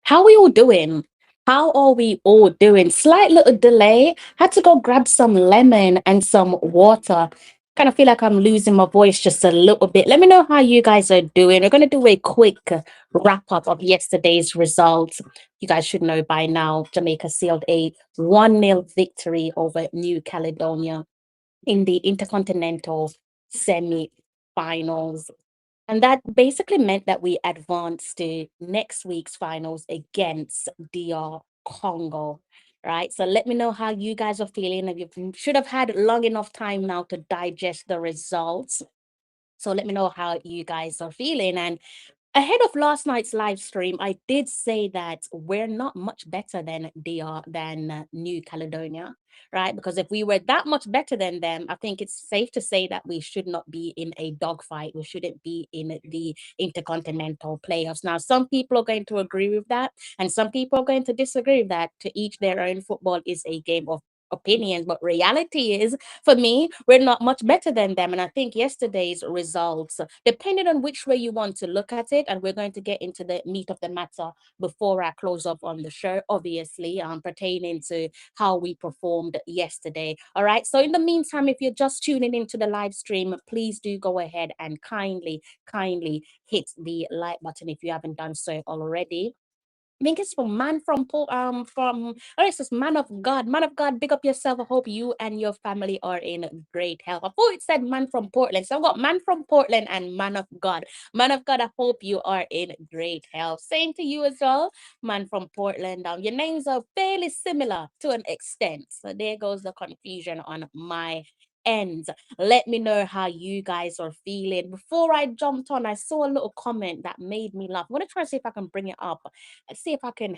How are we all doing? How are we all doing? Slight little delay. Had to go grab some lemon and some water. Kind of feel like I'm losing my voice just a little bit. Let me know how you guys are doing. We're going to do a quick wrap up of yesterday's results. You guys should know by now, Jamaica sealed a 1-0 victory over New Caledonia in the Intercontinental semi finals. And that basically meant that we advanced to next week's finals against DR Congo. Right. So let me know how you guys are feeling. If you should have had long enough time now to digest the results. So let me know how you guys are feeling. And ahead of last night's live stream, I did say that we're not much better than DR than New Caledonia, right? Because if we were that much better than them, I think it's safe to say that we should not be in a dogfight. We shouldn't be in the intercontinental playoffs. Now, some people are going to agree with that, and some people are going to disagree with that. To each their own. Football is a game of opinions, but reality is, for me, we're not much better than them. And I think yesterday's results, depending on which way you want to look at it, and we're going to get into the meat of the matter before I close up on the show, obviously, pertaining to how we performed yesterday. All right. So in the meantime, if you're just tuning into the live stream, please do go ahead and kindly hit the like button if you haven't done so already. I think it's it says man of God. Man of God, big up yourself. I hope you and your family are in great health. I thought it said man from Portland. So I've got man from Portland and man of God. Man of God, I hope you are in great health. Same to you as well, man from Portland. Your names are fairly similar to an extent. So there goes the confusion on my end. Let me know how you guys are feeling. Before I jumped on, I saw a little comment that made me laugh. I'm going to try to see if I can bring it up. Let's see if I can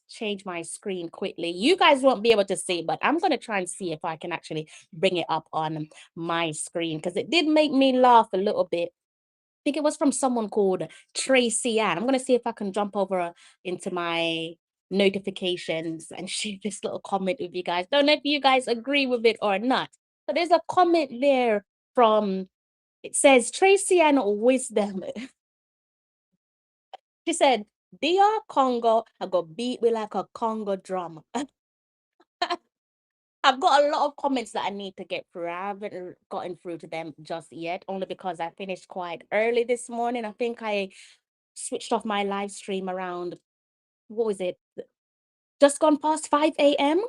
change my screen quickly. You guys won't be able to see, but I'm going to try and see if I can actually bring it up on my screen because it did make me laugh a little bit. I think it was from someone called Tracy Ann. I'm going to see if I can jump over into my notifications and share this little comment with you guys. Don't know if you guys agree with it or not. But there's a comment there from, it says, Tracy Ann Wisdom. She said, DR Congo, I got beat with like a Congo drum. I've got a lot of comments that I need to get through. I haven't gotten through to them just yet, only because I finished quite early this morning. I think I switched off my live stream around, what was it? Just gone past 5 a.m.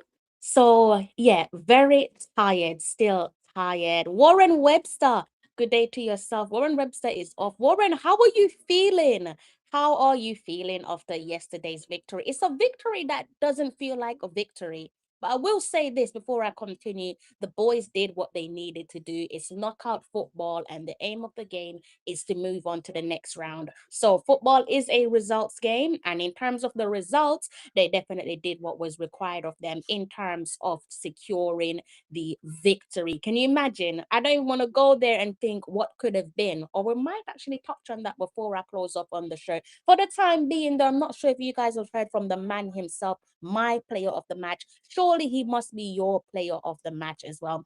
So yeah, very tired, still tired. Warren Webster, good day to yourself. Warren Webster is off. Warren, how are you feeling? How are you feeling after yesterday's victory? It's a victory that doesn't feel like a victory. But I will say this before I continue, the boys did what they needed to do. It's knockout football, and the aim of the game is to move on to the next round. So football is a results game, and in terms of the results, they definitely did what was required of them in terms of securing the victory. Can you imagine? I don't even want to go there and think what could have been, or we might actually touch on that before I close up on the show. For the time being, though, I'm not sure if you guys have heard from the man himself, my player of the match. Surely he must be your player of the match as well.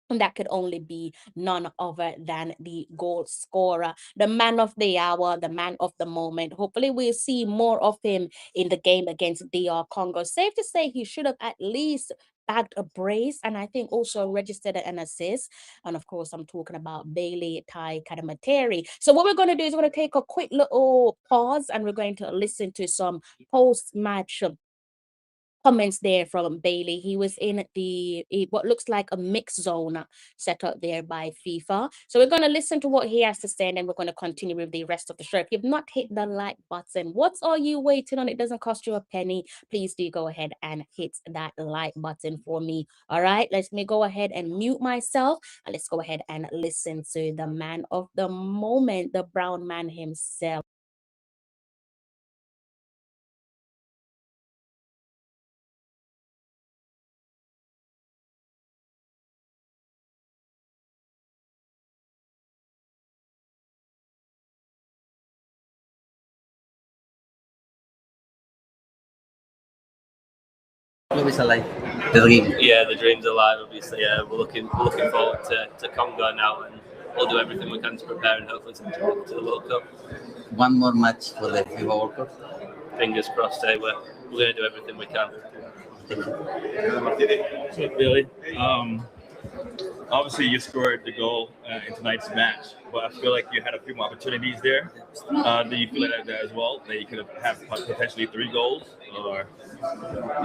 And that could only be none other than the goal scorer, the man of the hour, the man of the moment. Hopefully, we'll see more of him in the game against DR Congo. Safe to say he should have at least bagged a brace, and I think also registered an assist. And of course, I'm talking about Bailey Tai Kadamateri. So what we're going to do is we're going to take a quick little pause, and we're going to listen to some post-match comments there from Bailey. He was in what looks like a mixed zone set up there by FIFA. So we're going to listen to what he has to say, and then we're going to continue with the rest of the show. If you've not hit the like button, what are you waiting on? It doesn't cost you a penny. Please do go ahead and hit that like button for me. All right, let me go ahead and mute myself, and let's go ahead and listen to the man of the moment, the brown man himself. Club is alive. The dream. Yeah, the dream's alive. Obviously, we're looking forward to Congo now, and we'll do everything we can to prepare and hopefully to the World Cup. One more match for the FIFA World Cup. fingers crossed. We're going to do everything we can. So Billy, obviously you scored the goal in tonight's match, but I feel like you had a few more opportunities there. Do you feel like that as well? That you could have potentially 3 goals? Or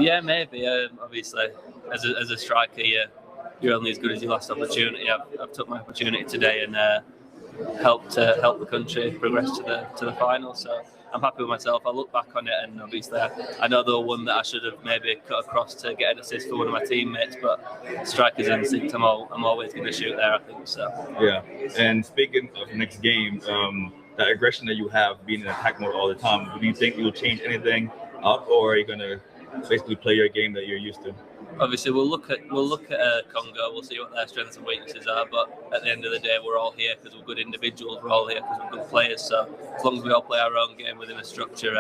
yeah, maybe. Obviously, as a striker, you're only as good as your last opportunity. I've took my opportunity today and helped the country progress to the final. So I'm happy with myself. I look back on it, and obviously I know there were one that I should have maybe cut across to get an assist for one of my teammates. But striker's instinct, I'm always going to shoot there, I think. So yeah. And speaking of next game, that aggression that you have, being in attack mode all the time, do you think you'll change anything up, or are you going to basically play your game that you're used to? Obviously, we'll look at Congo. We'll see what their strengths and weaknesses are. But at the end of the day, we're all here because we're good individuals. We're all here because we're good players. So as long as we all play our own game within a structure,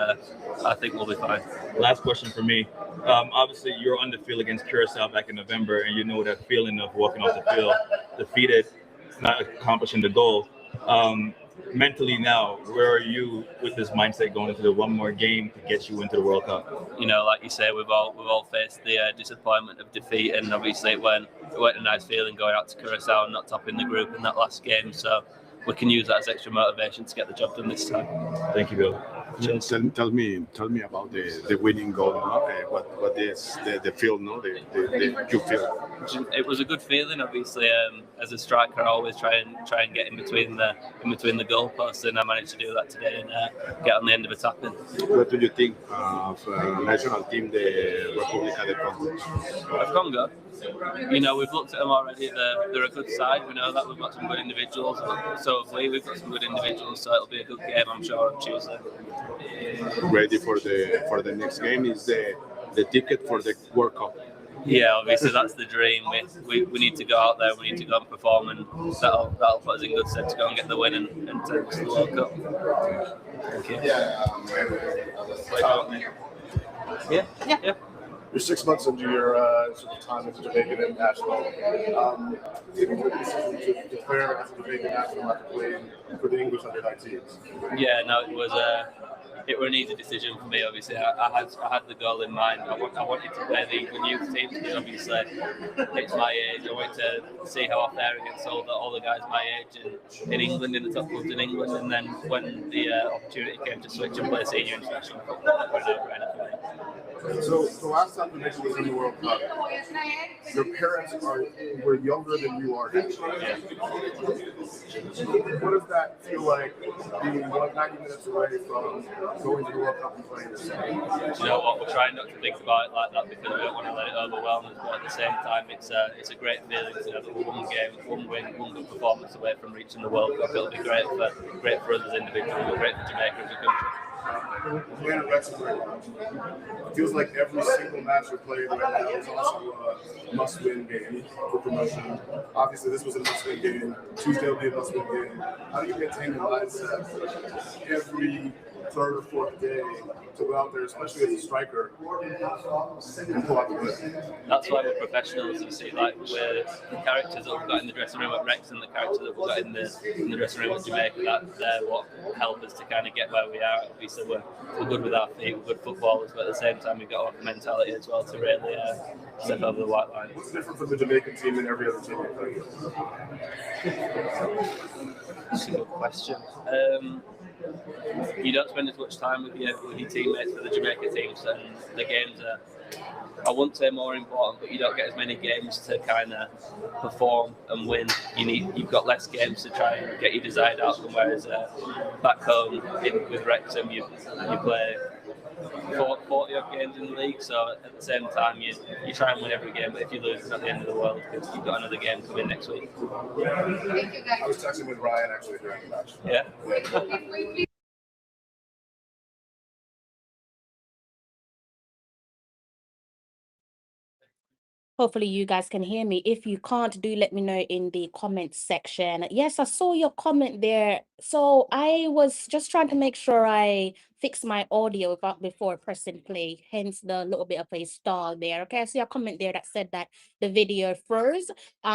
I think we'll be fine. Last question for me. Obviously, you're on the field against Curacao back in November, and you know that feeling of walking off the field, defeated, not accomplishing the goal. Mentally now, where are you with this mindset going into the one more game to get you into the World Cup? You know, like you say, we've all faced the disappointment of defeat, and obviously it weren't a nice feeling going out to Curacao and not topping the group in that last game. So we can use that as extra motivation to get the job done this time. Thank you, Bill. Tell me about the winning goal. No? What is the feel? No, you feel. It was a good feeling. Obviously, as a striker, I always try and get in between the goalposts, and I managed to do that today and get on the end of a tap in. What do you think of national team, the República de Congo? Of Congo, you know, we've looked at them already. They're a good side. We know that we've got some good individuals. So have we. We've got some good individuals. So it'll be a good game, I'm sure, on Tuesday. Ready for the next game is the ticket for the World Cup. Yeah, obviously that's the dream. We need to go out there. We need to go and perform, and that'll put us in good stead to go and get the win and take us to the World Cup. Thank you. Yeah. You're 6 months into your sort of time as a Jamaican international. Did you make the decision to declare as a Jamaican national after playing for the English under-19s? Yeah, no, it was an easy decision for me. Obviously, I had the goal in mind. I wanted to play the England youth team because obviously it's my age. I wanted to see how I fare against all the guys my age in England, in the top clubs in England. And then when the opportunity came to switch and play senior international football, that went over anything. So the last time Jamaica was in the World Cup, your parents were younger than you are now. Yeah. What does that feel like, being 90 minutes away from going to the World Cup and playing this game? You know what? We're trying not to think about it like that because we don't want to let it overwhelm us. But at the same time, it's a great feeling to know that we're one game, one win, one good performance away from reaching the World Cup. It'll be great for us as individuals, but great for Jamaica as a country. Playing at Wrexham right now, it feels like every single match we played right now is also a must-win game for promotion. Obviously, this was a must-win game. Tuesday will be a must-win game. How do you maintain the mindset every third or fourth day to go out there, especially as a striker, and pull out the win? That's why we're professionals. You see, like we're the characters that we've got in the dressing room at Wrexham, the characters that we've got in the dressing room at Jamaica. They're what help us to kind of get where we are. Obviously, we're good with our feet, we're good footballers, but at the same time, we've got our mentality as well to really step over the white line. What's different from the Jamaican team and every other team you play? That's a good question. You don't spend as much time with your teammates for the Jamaica teams, and the games are, I wouldn't say more important, but you don't get as many games to kind of perform and win. You've got less games to try and get your desired outcome, whereas back home with Wrexham, you play 40 odd games in the league, so at the same time you try and win every game, but if you lose, it's not the end of the world because you've got another game coming next week. I was texting with Ryan actually during the match. Yeah. Hopefully you guys can hear me. If you can't, do let me know in the comments section. Yes, I saw your comment there. So I was just trying to make sure I fix my audio before pressing play, hence the little bit of a stall there. Okay, I see a comment there that said that the video froze.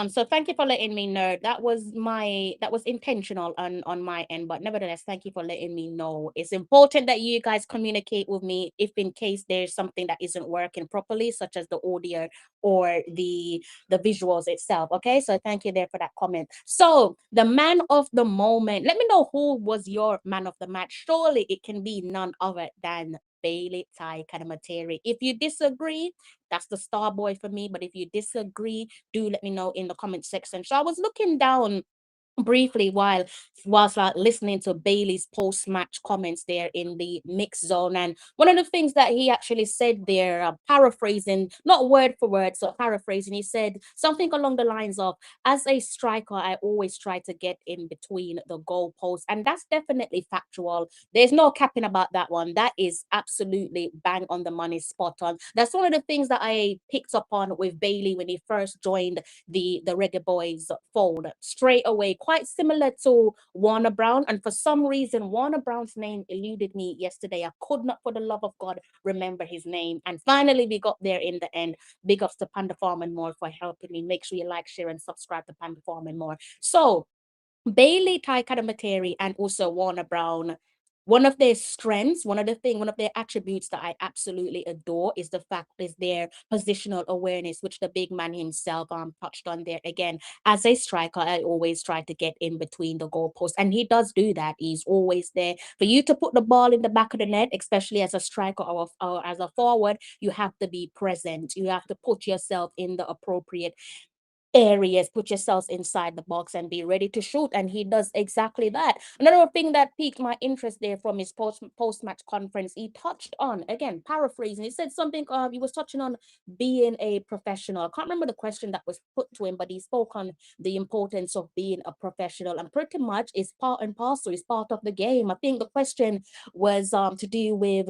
So thank you for letting me know. That was intentional on my end, but nevertheless, thank you for letting me know. It's important that you guys communicate with me if in case there's something that isn't working properly, such as the audio or the visuals itself. Okay, so thank you there for that comment. So the man of the moment, let me know who was your man of the match. Surely it can be none other than Bailey Tai Kanamateri. If you disagree, that's the star boy for me. But if you disagree, do let me know in the comment section. So I was looking down briefly whilst listening to Bailey's post-match comments there in the mix zone, and one of the things that he actually said there, paraphrasing, not word for word, so paraphrasing, he said something along the lines of, as a striker I always try to get in between the goalposts, and that's definitely factual. There's no capping about that one. That is absolutely bang on the money, spot on. That's one of the things that I picked up on with Bailey when he first joined the Reggae Boyz fold straight away, quite similar to Warner Brown. And for some reason, Warner Brown's name eluded me yesterday. I could not, for the love of God, remember his name. And finally, we got there in the end. Big ups to Panda Farm and More for helping me. Make sure you like, share, and subscribe to Panda Farm and More. So, Bailey, Tai Kadamateri, and also Warner Brown, one of their strengths, one of their attributes that I absolutely adore is the fact is their positional awareness, which the big man himself touched on there. Again, as a striker, I always try to get in between the goalposts, and he does do that. He's always there for you to put the ball in the back of the net, especially as a striker or as a forward. You have to be present. You have to put yourself in the appropriate areas, put yourselves inside the box and be ready to shoot. And he does exactly that. Another thing that piqued my interest there from his post match conference, he touched on, again, paraphrasing, he said something, he was touching on being a professional. I can't remember the question that was put to him, but he spoke on the importance of being a professional, and pretty much is part and parcel, is part of the game. I think the question was to do with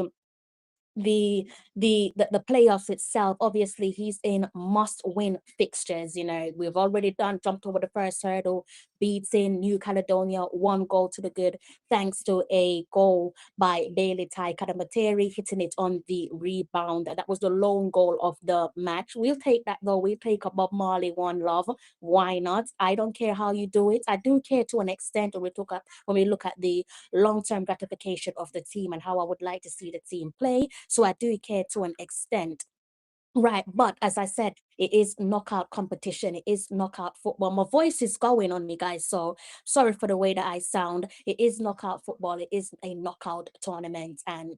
the the playoffs itself. Obviously he's in must win fixtures. We've already jumped over the first hurdle, beating New Caledonia 1 goal to the good, thanks to a goal by Bailey Tai Kadamateri hitting it on the rebound. That was the lone goal of the match. We'll take that though. We'll take a Bob Marley One Love. Why not? I don't care how you do it. I do care to an extent when we look at the long-term gratification of the team and how I would like to see the team play. So I do care to an extent. Right, but as I said, it is knockout competition. It is knockout football. My voice is going on me, guys. So sorry for the way that I sound. It is knockout football. It is a knockout tournament, and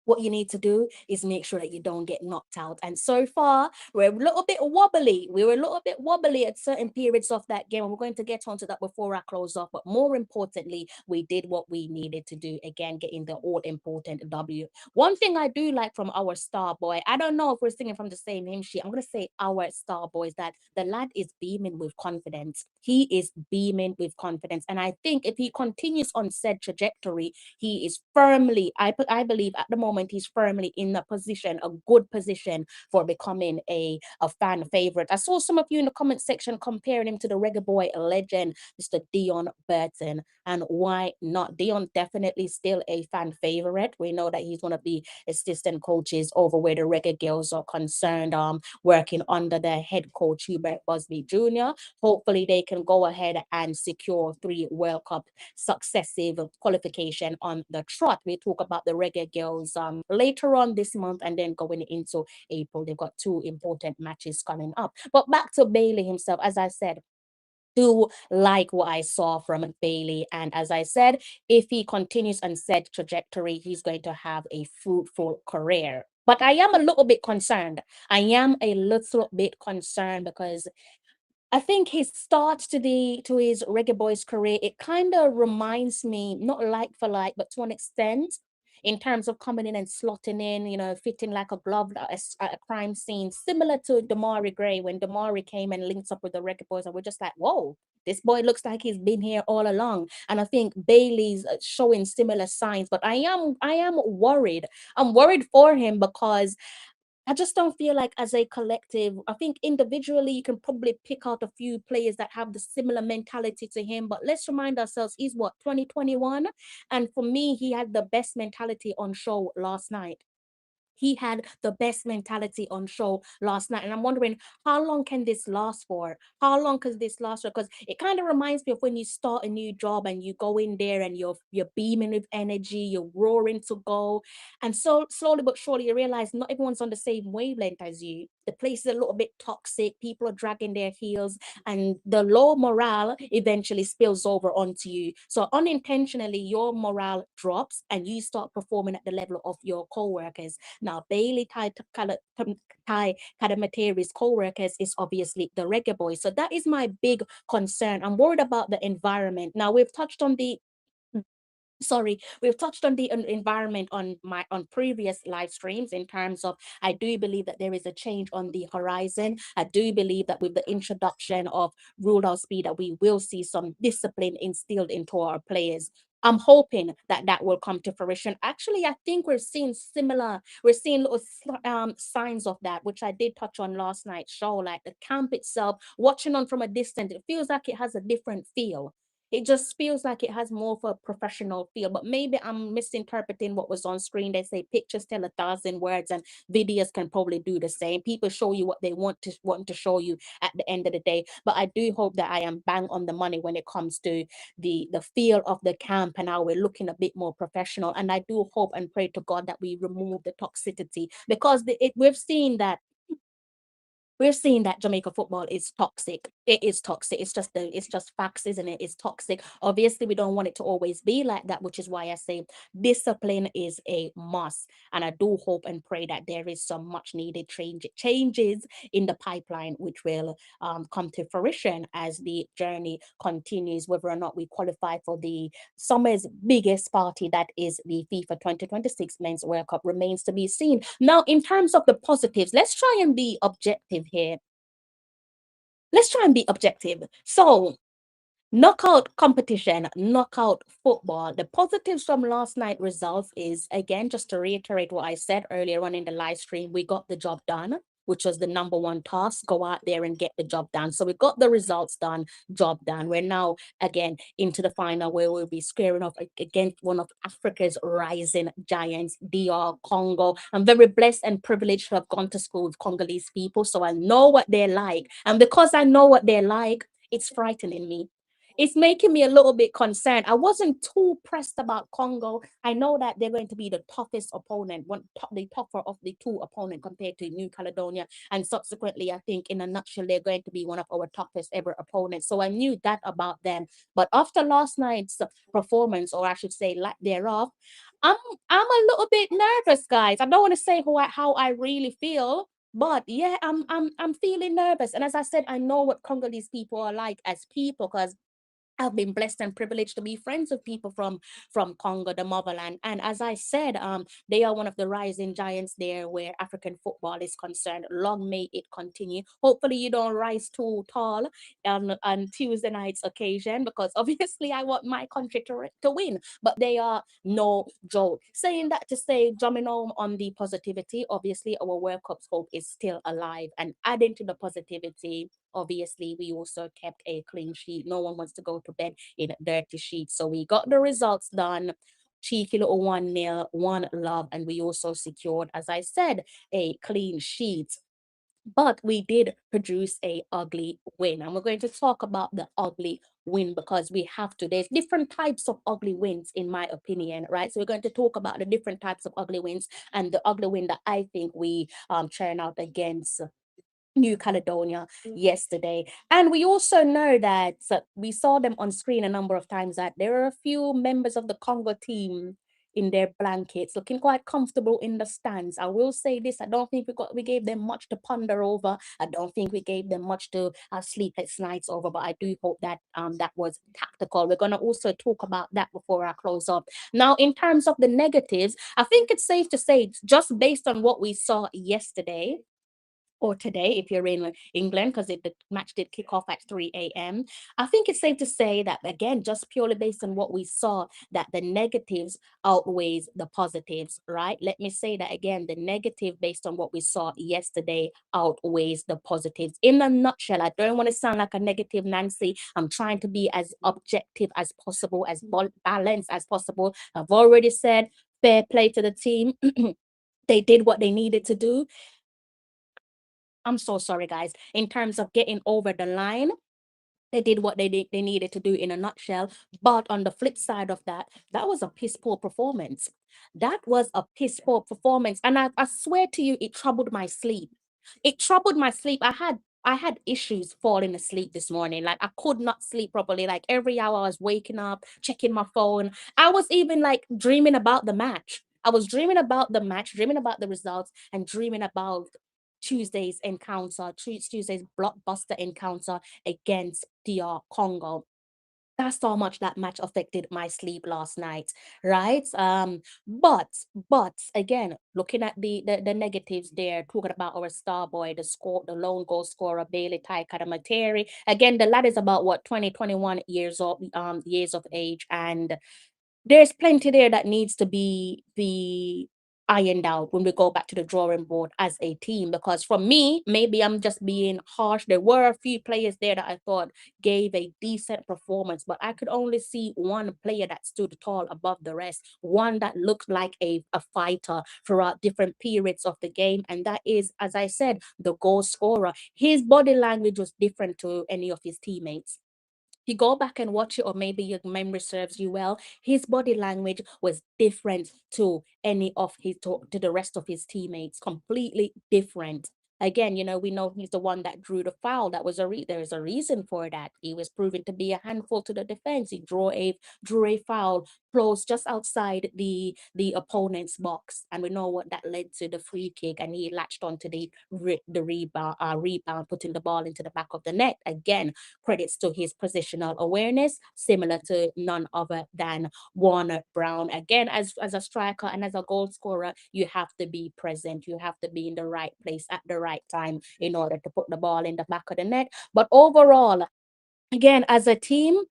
what you need to do is make sure that you don't get knocked out. And so far, we're a little bit wobbly. We were a little bit wobbly at certain periods of that game. And we're going to get onto that before I close off. But more importantly, we did what we needed to do. Again, getting the all-important W. One thing I do like from our star boy, I don't know if we're singing from the same hymn sheet. I'm going to say our star boy is that the lad is beaming with confidence. He is beaming with confidence. And I think if he continues on said trajectory, he is firmly, I believe at the moment, he's firmly in a good position for becoming a fan favorite. I saw some of you in the comment section comparing him to the Reggae Boy legend, Mr. Dion Burton. And why not? Dion definitely still a fan favorite. We know that he's one of the assistant coaches over where the Reggae Girls are concerned, working under their head coach, Hubert Busby Jr. Hopefully they can go ahead and secure 3 World Cup successive qualification on the trot. We talk about the Reggae Girls later on this month, and then going into April. They've got 2 important matches coming up. But back to Bailey himself, as I said, do like what I saw from Bailey. And as I said, if he continues on said trajectory, he's going to have a fruitful career. But I am a little bit concerned. I am a little bit concerned because I think his start to his Reggae Boyz career, it kind of reminds me, not like for like, but to an extent, in terms of coming in and slotting in, fitting like a glove at a crime scene, similar to Damari Gray when Damari came and linked up with the Reggae Boyz, and we're just like, whoa, this boy looks like he's been here all along. And I think Bailey's showing similar signs, but I am worried. I'm worried for him because I just don't feel like as a collective, I think individually you can probably pick out a few players that have the similar mentality to him. But let's remind ourselves, he's what, 2021? And for me, he had the best mentality on show last night. He had the best mentality on show last night. And I'm wondering, how long can this last for? How long can this last for? Because it kind of reminds me of when you start a new job and you go in there and you're beaming with energy, you're roaring to go. And so slowly but surely you realize not everyone's on the same wavelength as you. The place is a little bit toxic, people are dragging their heels, and the low morale eventually spills over onto you. So unintentionally, your morale drops and you start performing at the level of your co-workers. Now, Bailey Tai Kadamateri's co-workers is obviously the Reggae Boys. So that is my big concern. I'm worried about the environment. Now, we've touched on the environment on previous live streams, in terms of, I do believe that there is a change on the horizon. I do believe that with the introduction of rule out speed, that we will see some discipline instilled into our players. I'm hoping that that will come to fruition. Actually, I think we're seeing little signs of that, which I did touch on last night's show. Like the camp itself, watching on from a distance, it feels like it has a different feel. It just feels like it has more of a professional feel, but maybe I'm misinterpreting what was on screen. They say pictures tell 1,000 words, and videos can probably do the same. People show you what they want to show you at the end of the day. But I do hope that I am bang on the money when it comes to the feel of the camp and how we're looking a bit more professional. And I do hope and pray to God that we remove the toxicity, because we're seeing that Jamaica football is toxic. It is toxic. It's just facts, isn't it? It's toxic. Obviously, we don't want it to always be like that, which is why I say discipline is a must. And I do hope and pray that there is some much needed changes in the pipeline, which will come to fruition as the journey continues. Whether or not we qualify for the summer's biggest party, that is the FIFA 2026 Men's World Cup, remains to be seen. Now, in terms of the positives, let's try and be objective here. Let's try and be objective. So, knockout competition, knockout football. The positives from last night results is, again, just to reiterate what I said earlier on in the live stream, we got the job done, which was the number one task. Go out there and get the job done. So we got the results done, job done. We're now again into the final, where we'll be squaring off against one of Africa's rising giants, DR Congo. I'm very blessed and privileged to have gone to school with Congolese people, so I know what they're like. And because I know what they're like, it's frightening me. It's making me a little bit concerned. I wasn't too pressed about Congo. I know that they're going to be the toughest opponent, the tougher of the two opponents compared to New Caledonia. And subsequently, I think in a nutshell, they're going to be one of our toughest ever opponents. So I knew that about them. But after last night's performance, or I should say lack thereof, I'm I'm a little bit nervous, guys. I don't want to say how I really feel. But yeah, I'm feeling nervous. And as I said, I know what Congolese people are like as people, because I've been blessed and privileged to be friends with people from Congo, the motherland. And as I said, they are one of the rising giants there where African football is concerned. Long may it continue. Hopefully, you don't rise too tall on Tuesday night's occasion, because obviously I want my country to win. But they are no joke. Saying that to say, drumming home on the positivity, obviously our World Cup's hope is still alive. And adding to the positivity, obviously, we also kept a clean sheet. No one wants to go to bed in a dirty sheet. So we got the results done. Cheeky little 1-0, one love. And we also secured, as I said, a clean sheet. But we did produce a ugly win. And we're going to talk about the ugly win, because we have to. There's different types of ugly wins, in my opinion, right? So we're going to talk about the different types of ugly wins, and the ugly win that I think we churn out against New Caledonia yesterday. And we also know that we saw them on screen a number of times, that there are a few members of the Congo team in their blankets, looking quite comfortable in the stands. I will say this: I don't think we gave them much to ponder over. I don't think we gave them much to sleepless nights over. But I do hope that that was tactical. We're gonna also talk about that before I close up. Now, in terms of the negatives, I think it's safe to say, just based on what we saw yesterday, or today if you're in England, because the match did kick off at 3 a.m. I think it's safe to say that, again, just purely based on what we saw, that the negatives outweighs the positives, right? Let me say that again, the negative based on what we saw yesterday outweighs the positives. In a nutshell, I don't want to sound like a negative Nancy. I'm trying to be as objective as possible, as balanced as possible. I've already said fair play to the team. They did what they needed to do. I'm so sorry, guys. In terms of getting over the line, they did what they needed to do in a nutshell. But on the flip side of that, that was a piss poor performance. That was a piss poor performance. And I swear to you, it troubled my sleep. It troubled my sleep. I had issues falling asleep this morning. Like I could not sleep properly. Like every hour I was waking up, checking my phone. I was even like dreaming about the match. I was dreaming about the match, dreaming about the results, and dreaming about Tuesday's encounter, Tuesday's blockbuster encounter against DR Congo. That's how much that match affected my sleep last night, right? But again, looking at the negatives there, talking about our star boy, the lone goal scorer, Bailey Tai Kadamateri. Again, the lad is about what, 20, 21 years of age, and there's plenty there that needs to be ironed out when we go back to the drawing board as a team. Because for me, maybe I'm just being harsh. There were a few players there that I thought gave a decent performance, but I could only see one player that stood tall above the rest, one that looked like a fighter throughout different periods of the game. And that is, as I said, the goal scorer. His body language was different to any of his teammates. You go back and watch it, or maybe your memory serves you well, his body language was different to any of to the rest of his teammates, completely different. Again, we know he's the one that drew the foul. That was there is a reason for that. He was proven to be a handful to the defense. He drew a foul close just outside the opponent's box, and we know what that led to, the free kick, and he latched onto the rebound, putting the ball into the back of the net. Again, credits to his positional awareness, similar to none other than Warner Brown. Again, as a striker and as a goal scorer, you have to be present. You have to be in the right place at the right time in order to put the ball in the back of the net. But overall, again, as a team,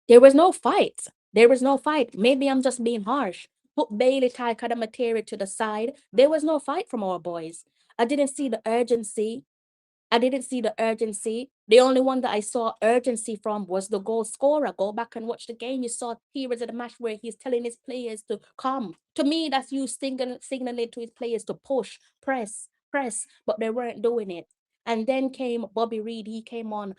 there was no fight. There was no fight. Maybe I'm just being harsh. Put Bailey Taikada material to the side. There was no fight from our boys. I didn't see the urgency. I didn't see the urgency. The only one that I saw urgency from was the goal scorer. Go back and watch the game. You saw periods of the match where he's telling his players to come. To me, that's you signaling to his players to push, press, but they weren't doing it. And then came Bobby Reed. He came on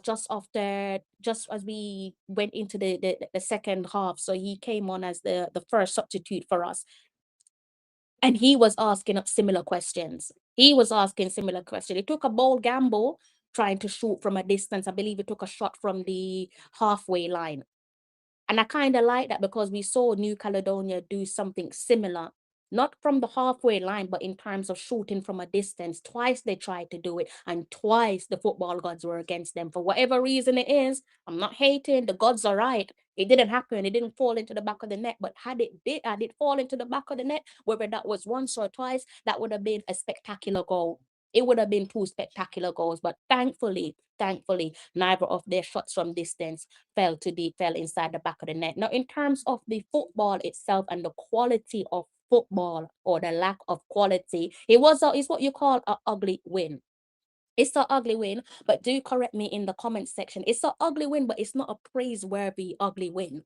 just as we went into the second half. So he came on as the first substitute for us, and he was asking similar questions. He was asking similar questions. He took a bold gamble trying to shoot from a distance. I believe he took a shot from the halfway line. And I kind of like that, because we saw New Caledonia do something similar, not from the halfway line, but in terms of shooting from a distance. Twice they tried to do it, and twice the football gods were against them. For whatever reason it is, I'm not hating. The gods are right. It didn't happen. It didn't fall into the back of the net. But had it fall into the back of the net, whether that was once or twice, that would have been a spectacular goal. It would have been two spectacular goals. But thankfully, neither of their shots from distance fell inside the back of the net. Now, in terms of the football itself and the quality of football, or the lack of quality, it's what you call an ugly win. It's an ugly win, but do correct me in the comment section. It's an ugly win, but it's not a praiseworthy ugly win.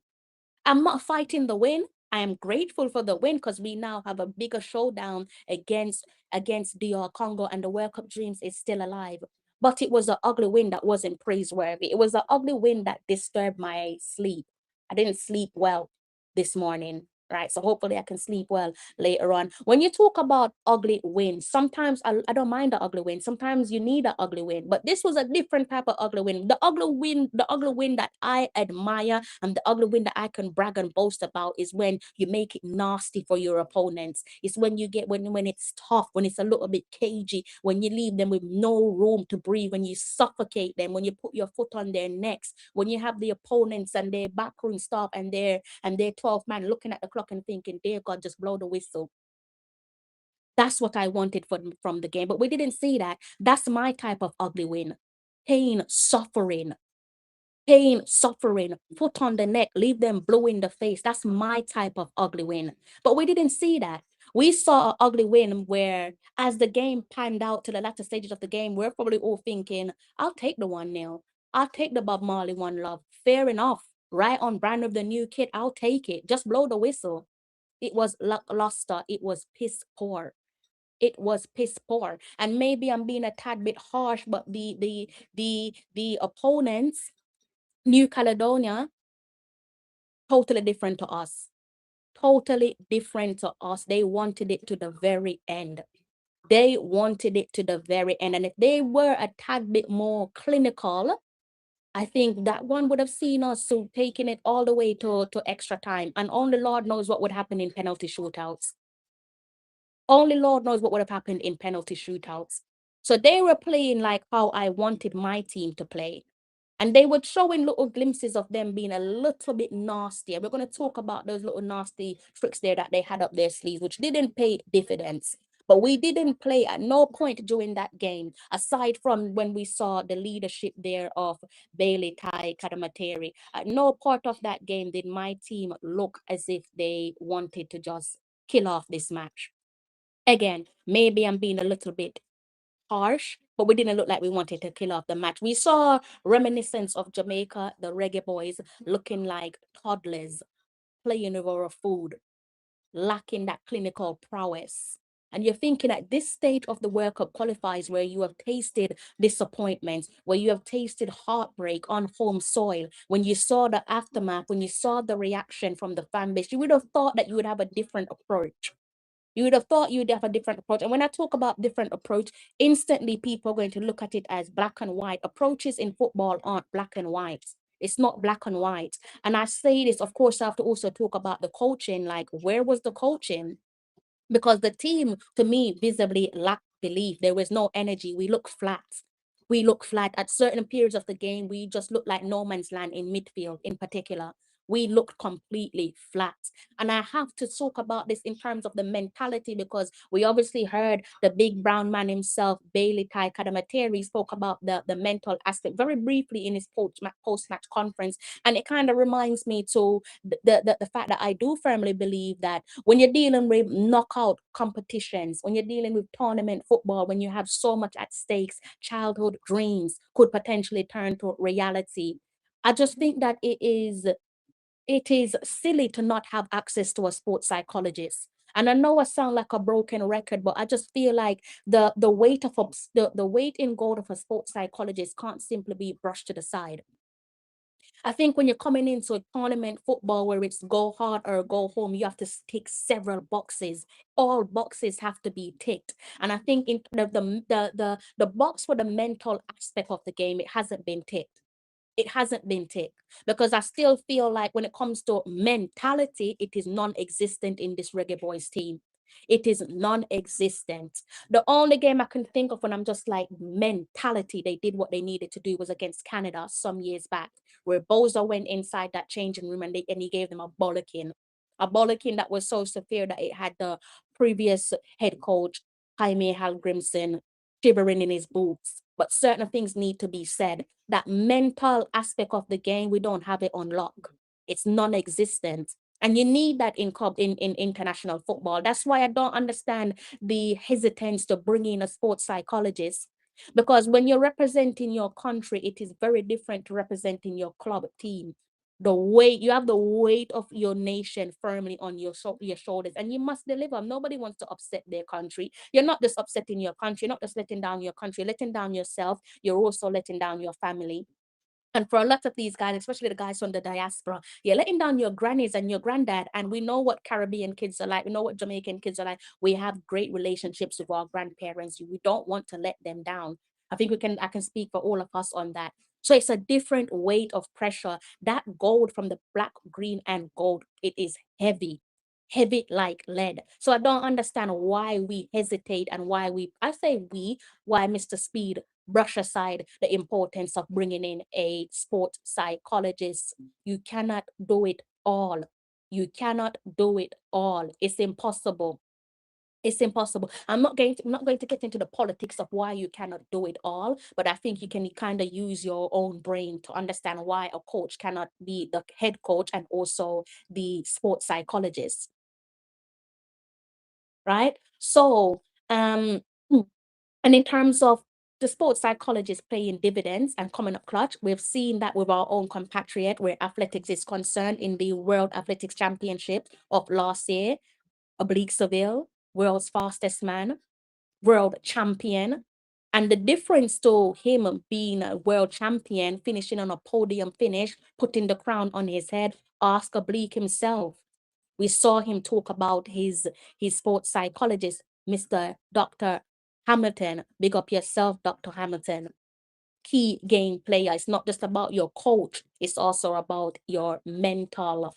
I'm not fighting the win. I am grateful for the win, because we now have a bigger showdown against DR Congo, and the World Cup dreams is still alive. But it was an ugly win that wasn't praiseworthy. It was an ugly win that disturbed my sleep. I didn't sleep well this morning. Right. So hopefully I can sleep well later on. When you talk about ugly wins, sometimes I don't mind the ugly win. Sometimes you need an ugly win. But this was a different type of ugly win. The ugly win that I admire, and the ugly win that I can brag and boast about, is when you make it nasty for your opponents. It's when you get when it's tough, when it's a little bit cagey, when you leave them with no room to breathe, when you suffocate them, when you put your foot on their necks, when you have the opponents and their backroom staff and their 12 man looking at the clock and thinking, dear God, just blow the whistle. That's what I wanted from the game, but we didn't see that. That's my type of ugly win. Pain, suffering, foot on the neck, leave them blue in the face. That's my type of ugly win. But we didn't see that. We saw an ugly win where, as the game panned out to the latter stages of the game, we're probably all thinking, I'll take the 1-0. I'll take the Bob Marley One Love. Fair enough. Right on brand of the new kid. I'll take it. Just blow the whistle. It was lackluster. It was piss poor. It was piss poor. And maybe I'm being a tad bit harsh, but the opponents, New Caledonia, totally different to us. Totally different to us. They wanted it to the very end. They wanted it to the very end. And if they were a tad bit more clinical, I think that one would have seen us so taking it all the way to extra time. And only Lord knows what would happen in penalty shootouts. Only Lord knows what would have happened in penalty shootouts. So they were playing like how I wanted my team to play. And they were showing little glimpses of them being a little bit nastier. We're going to talk about those little nasty tricks there that they had up their sleeves, which didn't pay dividends. But we didn't play at no point during that game, aside from when we saw the leadership there of Bailey, Tai, Kadamateri. At no part of that game did my team look as if they wanted to just kill off this match. Again, maybe I'm being a little bit harsh, but we didn't look like we wanted to kill off the match. We saw reminiscence of Jamaica, the Reggae Boyz, looking like toddlers playing over food, lacking that clinical prowess. And you're thinking at this stage of the World Cup qualifiers where you have tasted disappointments, where you have tasted heartbreak on home soil, when you saw the aftermath, when you saw the reaction from the fan base, you would have thought that you would have a different approach. You would have thought you'd have a different approach. And when I talk about different approach, instantly people are going to look at it as black and white. Approaches in football aren't black and white. It's not black and white. And I say this, of course, I have to also talk about the coaching. Like, where was the coaching? Because the team, to me, visibly lacked belief. There was no energy. We looked flat. We looked flat at certain periods of the game. We just looked like no man's land in midfield, in particular. We looked completely flat. And I have to talk about this in terms of the mentality, because we obviously heard the big brown man himself, Bailey Tai Kadamateri, spoke about the mental aspect very briefly in his post-match conference. And it kind of reminds me to the fact that I do firmly believe that when you're dealing with knockout competitions, when you're dealing with tournament football, when you have so much at stakes, childhood dreams could potentially turn to reality. I just think that it is silly to not have access to a sports psychologist. And I know I sound like a broken record, but I just feel like the weight of the weight in gold of a sports psychologist can't simply be brushed to the side. I think when you're coming into a tournament football where it's go hard or go home, you have to tick several boxes. All boxes have to be ticked. And I think in the box for the mental aspect of the game, it hasn't been ticked. It hasn't been ticked, because I still feel like when it comes to mentality, it is non-existent in this Reggae Boys team. It is non-existent. The only game I can think of when I'm just like mentality, they did what they needed to do, was against Canada some years back, where Boza went inside that changing room and he gave them a bollocking that was so severe that it had the previous head coach, Jaime Halgrimson, shivering in his boots. But certain things need to be said. That mental aspect of the game, we don't have it on lock. It's non-existent. And you need that in international football. That's why I don't understand the hesitance to bring in a sports psychologist. Because when you're representing your country, it is very different to representing your club team. The weight, you have the weight of your nation firmly on your shoulders, and you must deliver. Nobody wants to upset their country. You're not just upsetting your country, you're not just letting down your country, you're letting down yourself, you're also letting down your family. And for a lot of these guys, especially the guys from the diaspora, you're letting down your grannies and your granddad. And we know what Caribbean kids are like. We know what Jamaican kids are like. We have great relationships with our grandparents. We don't want to let them down. I can speak for all of us on that. So it's a different weight of pressure. That gold from the black, green, and gold, it is heavy like lead. So I don't understand why we hesitate and why Mr. Speed brush aside the importance of bringing in a sports psychologist. You cannot do it all. You cannot do it all. It's impossible. It's impossible. I'm not going to get into the politics of why you cannot do it all, but I think you can kind of use your own brain to understand why a coach cannot be the head coach and also the sports psychologist, right? So, and in terms of the sports psychologist paying dividends and coming up clutch, we've seen that with our own compatriot where athletics is concerned in the World Athletics Championship of last year, Oblique Seville, world's fastest man, world champion. And the difference to him being a world champion, finishing on a podium finish, putting the crown on his head, ask Oblique himself. We saw him talk about his sports psychologist, Mr. Dr. Hamilton. Big up yourself, Dr. Hamilton. Key game player. It's not just about your coach, it's also about your mental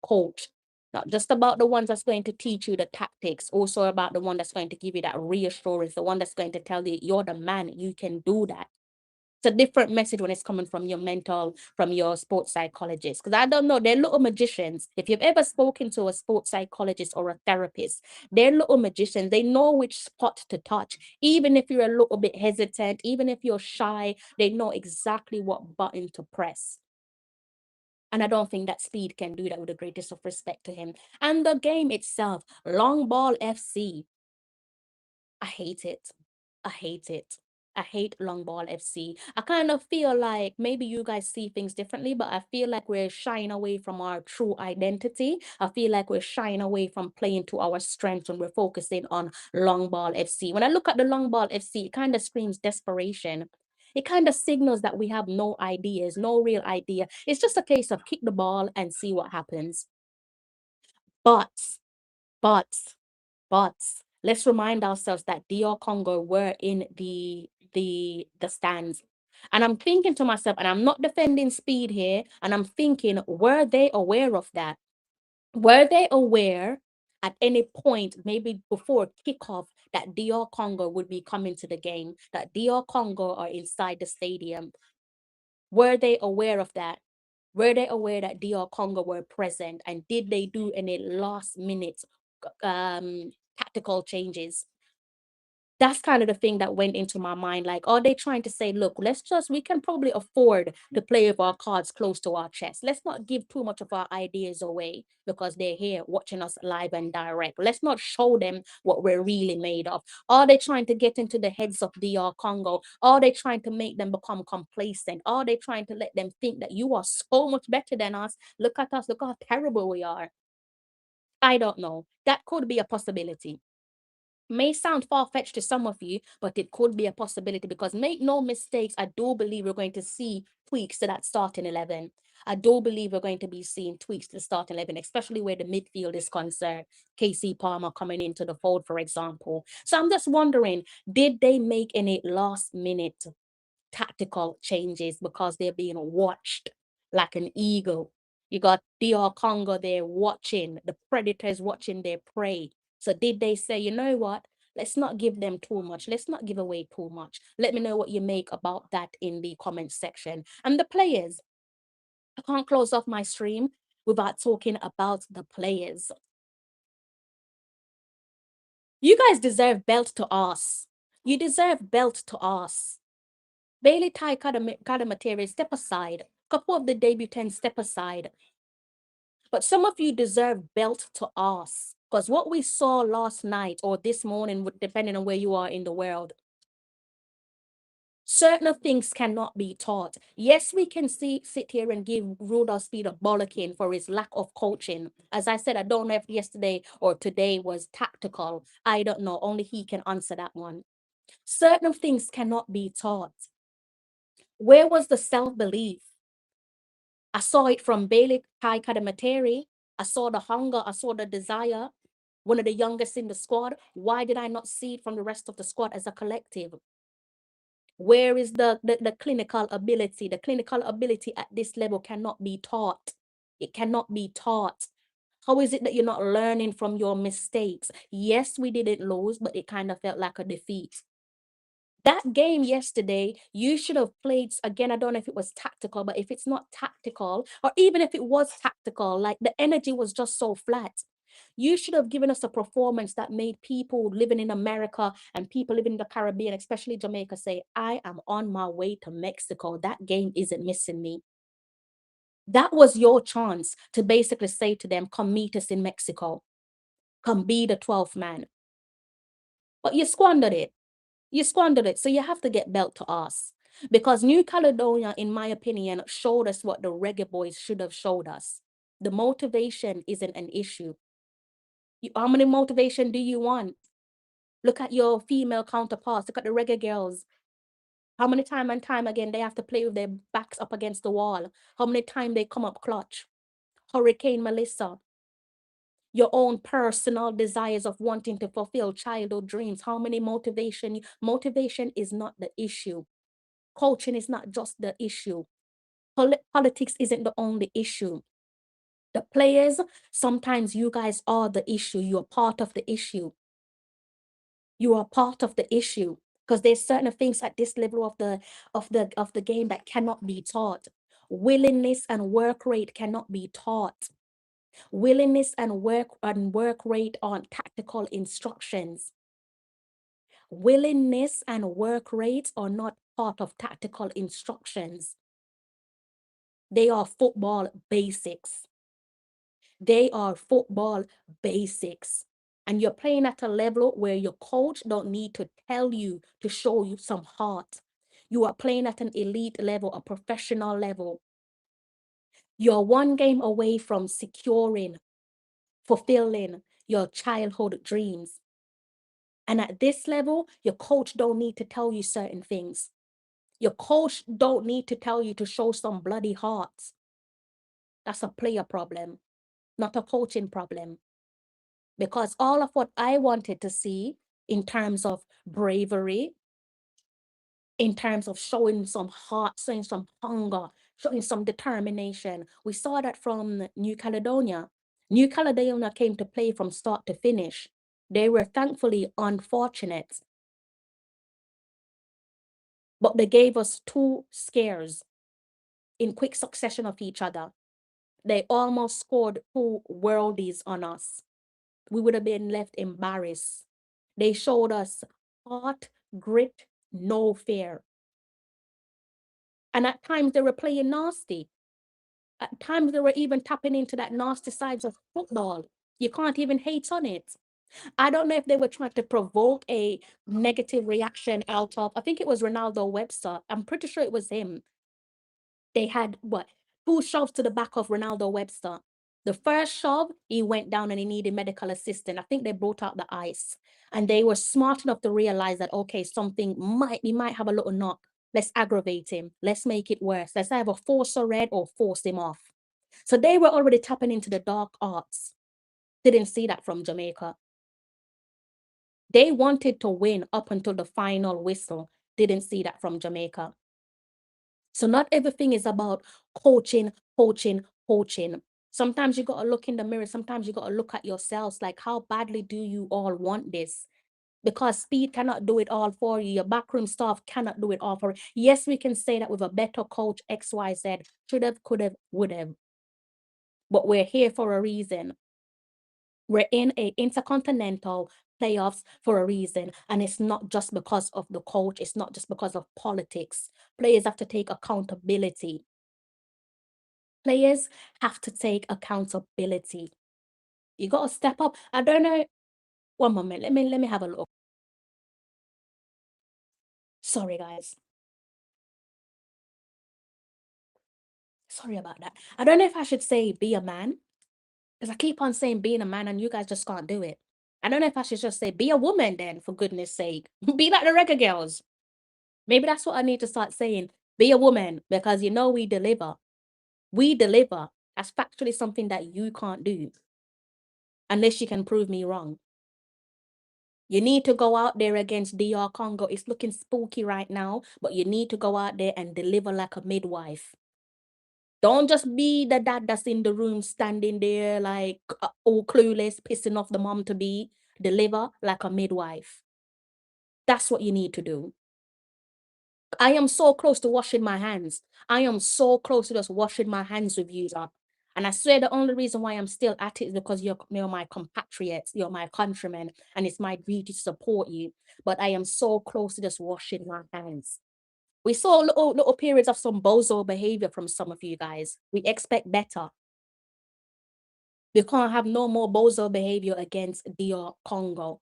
coach. Not just about the ones that's going to teach you the tactics, also about the one that's going to give you that reassurance, the one that's going to tell you you're the man, you can do that. It's a different message when it's coming from your mental, from your sports psychologist. Because I don't know, they're little magicians. If you've ever spoken to a sports psychologist or a therapist, they're little magicians. They know which spot to touch. Even if you're a little bit hesitant, even if you're shy, they know exactly what button to press. And I don't think that Speed can do that with the greatest of respect to him. And the game itself, Long Ball FC, I hate it. I hate it. I hate Long Ball FC. I kind of feel like maybe you guys see things differently, but I feel like we're shying away from our true identity. I feel like we're shying away from playing to our strengths when we're focusing on Long Ball FC. When I look at the Long Ball FC, it kind of screams desperation. It kind of signals that we have no ideas, no real idea. It's just a case of kick the ball and see what happens. But, but, but let's remind ourselves that DR Congo were in the stands. And I'm thinking to myself, and I'm not defending Speed here, and I'm thinking, were they aware of that? Were they aware at any point, maybe before kickoff, that DR Congo would be coming to the game, that DR Congo are inside the stadium? Were they aware of that? Were they aware that DR Congo were present? And did they do any last minute tactical changes? That's kind of the thing that went into my mind. Like, are they trying to say, look, we can probably afford to play with our cards close to our chest. Let's not give too much of our ideas away because they're here watching us live and direct. Let's not show them what we're really made of. Are they trying to get into the heads of DR Congo? Are they trying to make them become complacent? Are they trying to let them think that you are so much better than us? Look at us, look how terrible we are. I don't know. That could be a possibility. May sound far-fetched to some of you, but it could be a possibility because make no mistakes, I do believe we're going to see tweaks to that starting 11. I do believe we're going to be seeing tweaks to the starting 11, especially where the midfield is concerned. KC Palmer coming into the fold, for example. So I'm just wondering, did they make any last-minute tactical changes because they're being watched like an eagle? You got DR Congo there watching, the predators watching their prey. So did they say, you know what? Let's not give them too much. Let's not give away too much. Let me know what you make about that in the comment section. And the players, I can't close off my stream without talking about the players. You guys deserve belt to us. You deserve belt to us. Bailey Tai Kadamateri, step aside. Couple of the debutants, step aside. But some of you deserve belt to us. Because what we saw last night or this morning, depending on where you are in the world, certain things cannot be taught. Yes, we can sit here and give Rudolph Speed a bollocking for his lack of coaching. As I said, I don't know if yesterday or today was tactical. I don't know. Only he can answer that one. Certain things cannot be taught. Where was the self-belief? I saw it from Bailey Tai Kadamateri. I saw the hunger. I saw the desire. One of the youngest in the squad. Why did I not see it from the rest of the squad as a collective? Where is the clinical ability? The clinical ability at this level cannot be taught. It cannot be taught. How is it that you're not learning from your mistakes? Yes, we didn't lose, but it kind of felt like a defeat. That game yesterday, you should have played, again, I don't know if it was tactical, but if it's not tactical, or even if it was tactical, like the energy was just so flat. You should have given us a performance that made people living in America and people living in the Caribbean, especially Jamaica, say, I am on my way to Mexico. That game isn't missing me. That was your chance to basically say to them, come meet us in Mexico. Come be the 12th man. But you squandered it. You squandered it. So you have to get belt to us. Because New Caledonia, in my opinion, showed us what the Reggae Boyz should have showed us. The motivation isn't an issue. How many motivation do you want? Look at your female counterparts. Look at the reggae girls. How many time and time again they have to play with their backs up against the wall? How many time they come up clutch? Hurricane Melissa. Your own personal desires of wanting to fulfill childhood dreams. How many motivation? Motivation is not the issue. Coaching is not just the issue. Politics isn't the only issue. The players, sometimes you guys are the issue. You're part of the issue. You are part of the issue because there's certain things at this level of the game that cannot be taught. Willingness and work rate cannot be taught. Willingness and work rate on tactical instructions. Willingness and work rates are not part of tactical instructions. They are football basics. They are football basics. And you're playing at a level where your coach don't need to tell you to show you some heart. You are playing at an elite level, a professional level. You're one game away from securing, fulfilling your childhood dreams. And at this level, your coach don't need to tell you certain things. Your coach don't need to tell you to show some bloody hearts. That's a player problem, not a coaching problem. Because all of what I wanted to see in terms of bravery, in terms of showing some heart, showing some hunger, showing some determination, we saw that from New Caledonia. New Caledonia came to play from start to finish. They were thankfully unfortunate, but they gave us two scares in quick succession of each other. They almost scored two worldies on us. We would have been left embarrassed. They showed us heart, grit, no fear. And at times they were playing nasty. At times they were even tapping into that nasty sides of football. You can't even hate on it. I don't know if they were trying to provoke a negative reaction out of, I think it was Ronaldo Webster. I'm pretty sure it was him. They had what? Two shoves to the back of Ronaldo Webster. The first shove, he went down and he needed medical assistance. I think they brought out the ice. And they were smart enough to realize that, okay, he might have a little knock. Let's aggravate him. Let's make it worse. Let's either force a red or force him off. So they were already tapping into the dark arts. Didn't see that from Jamaica. They wanted to win up until the final whistle. Didn't see that from Jamaica. So not everything is about coaching, coaching, coaching. Sometimes you got to look in the mirror. Sometimes you got to look at yourselves like, how badly do you all want this? Because speed cannot do it all for you. Your backroom staff cannot do it all for you. Yes, we can say that with a better coach, XYZ, should have, could have, would have. But we're here for a reason. We're in a intercontinental playoffs for a reason. And it's not just because of the coach. It's not just because of politics. Players have to take accountability. Players have to take accountability. You got to step up. I don't know. One moment. Let me have a look. Sorry, guys. Sorry about that. I don't know if I should say be a man, because I keep on saying being a man and you guys just can't do it. I don't know if I should just say be a woman then, for goodness sake. Be like the reggae girls. Maybe that's what I need to start saying. Be a woman, because you know we deliver. We deliver. That's factually something that you can't do unless you can prove me wrong. You need to go out there against DR Congo. It's looking spooky right now, but you need to go out there and deliver like a midwife. Don't just be the dad that's in the room standing there like all clueless, pissing off the mom to be. Deliver like a midwife. That's what you need to do. I am so close to washing my hands. I am so close to just washing my hands with you. And I swear the only reason why I'm still at it is because you're my compatriots, you're my countrymen, and it's my duty to support you. But I am so close to just washing my hands. We saw little periods of some bozo behavior from some of you guys. We expect better. We can't have no more bozo behavior against DR Congo.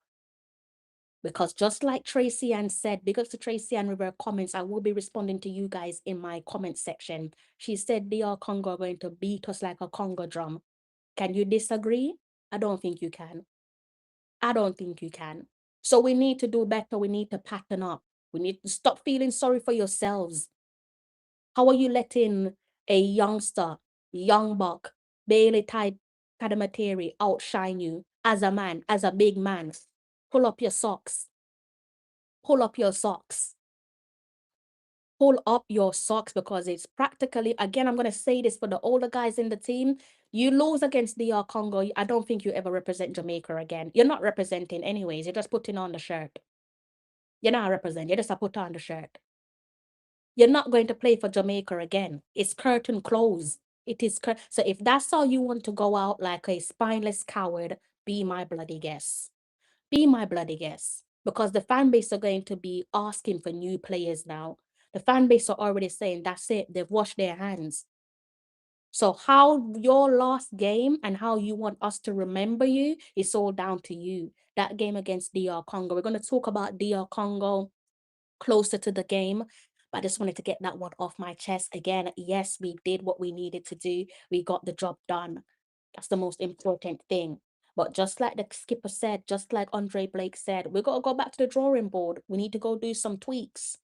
Because just like Tracy Ann said, because to Tracy Ann with her comments, I will be responding to you guys in my comment section. She said DR Congo are going to beat us like a Congo drum. Can you disagree? I don't think you can. I don't think you can. So we need to do better. We need to pattern up. We need to stop feeling sorry for yourselves. How are you letting a youngster, young buck, Bailey type Kadamateri outshine you as a man, as a big man? Pull up your socks. Pull up your socks. Pull up your socks, because it's practically, again, I'm going to say this for the older guys in the team. You lose against DR Congo, I don't think you ever represent Jamaica again. You're not representing anyways. You're just putting on the shirt. You're not representing. You're just a put on the shirt. You're not going to play for Jamaica again. It's curtain closed. It is so if that's how you want to go out like a spineless coward, be my bloody guest. Be my bloody guest. Because the fan base are going to be asking for new players now. The fan base are already saying that's it. They've washed their hands. So how your last game and how you want us to remember you is all down to you. That game against DR Congo. We're going to talk about DR Congo closer to the game. But I just wanted to get that one off my chest. Again, yes, we did what we needed to do. We got the job done. That's the most important thing. But just like the skipper said, just like Andre Blake said, we got to go back to the drawing board. We need to go do some tweaks.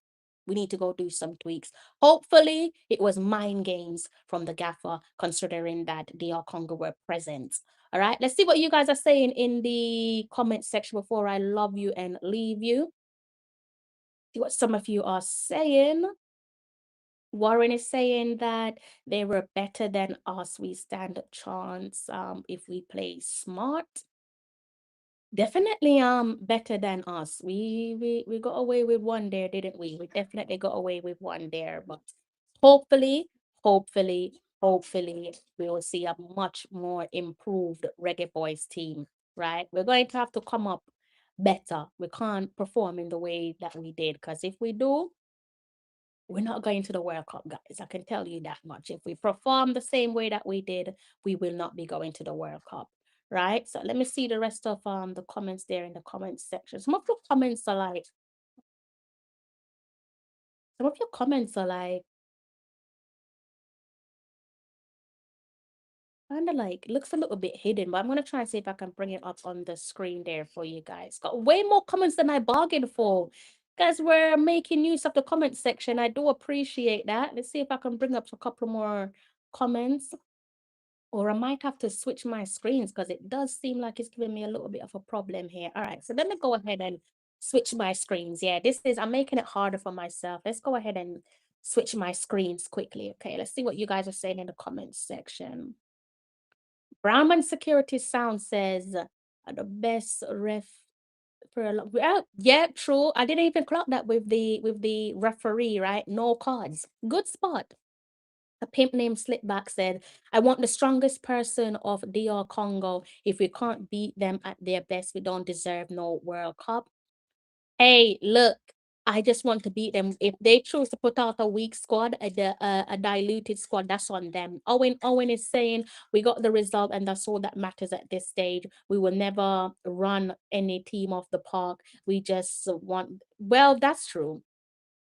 We need to go do some tweaks. Hopefully, it was mind games from the gaffer, considering that DR Congo were present. All right, let's see what you guys are saying in the comment section before I love you and leave you. See what some of you are saying. Warren is saying that they were better than us. We stand a chance if we play smart. Definitely better than us. We got away with one there, didn't we? We definitely got away with one there, but hopefully, hopefully we will see a much more improved Reggae Boys team, right? We're going to have to come up better. We can't perform in the way that we did, because if we do, we're not going to the World Cup, guys. I can tell you that much. If we perform the same way that we did, we will not be going to the World Cup, right? So let me see the rest of the comments there in the comments section. Some of your comments are like, kind of like, looks a little bit hidden, but I'm going to try and see if I can bring it up on the screen there for you guys. Got way more comments than I bargained for. Guys, we're making use of the comment section. I do appreciate that. Let's see if I can bring up a couple more comments. Or I might have to switch my screens, because it does seem like it's giving me a little bit of a problem here. All right, so let me go ahead and switch my screens. Yeah, I'm making it harder for myself. Let's go ahead and switch my screens quickly. Okay, let's see what you guys are saying in the comments section. Brownman Security Sound says, the best ref for a long, well, yeah, true. I didn't even clock that with the referee, right? No cards. Good spot. A pimp named Slipback said, I want the strongest person of DR Congo. If we can't beat them at their best, we don't deserve no World Cup. Hey, look, I just want to beat them. If they choose to put out a weak squad, a diluted squad, that's on them. Owen is saying we got the result, and that's all that matters at this stage. We will never run any team off the park. We just want, well, that's true.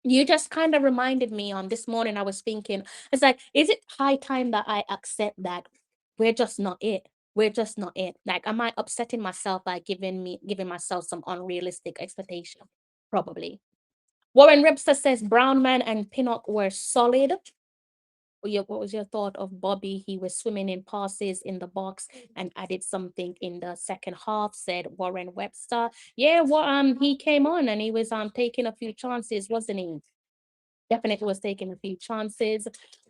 You just kind of reminded me on this morning. I was thinking, it's like, is it high time that I accept that we're just not it? We're just not it. Like, am I upsetting myself by giving myself some unrealistic expectation? Probably. Warren Webster says Brown Man and Pinnock were solid. What was your thought of Bobby? He was swimming in passes in the box and added something in the second half, said Warren Webster. Yeah, well, he came on and he was taking a few chances, wasn't he? Definitely was taking a few chances.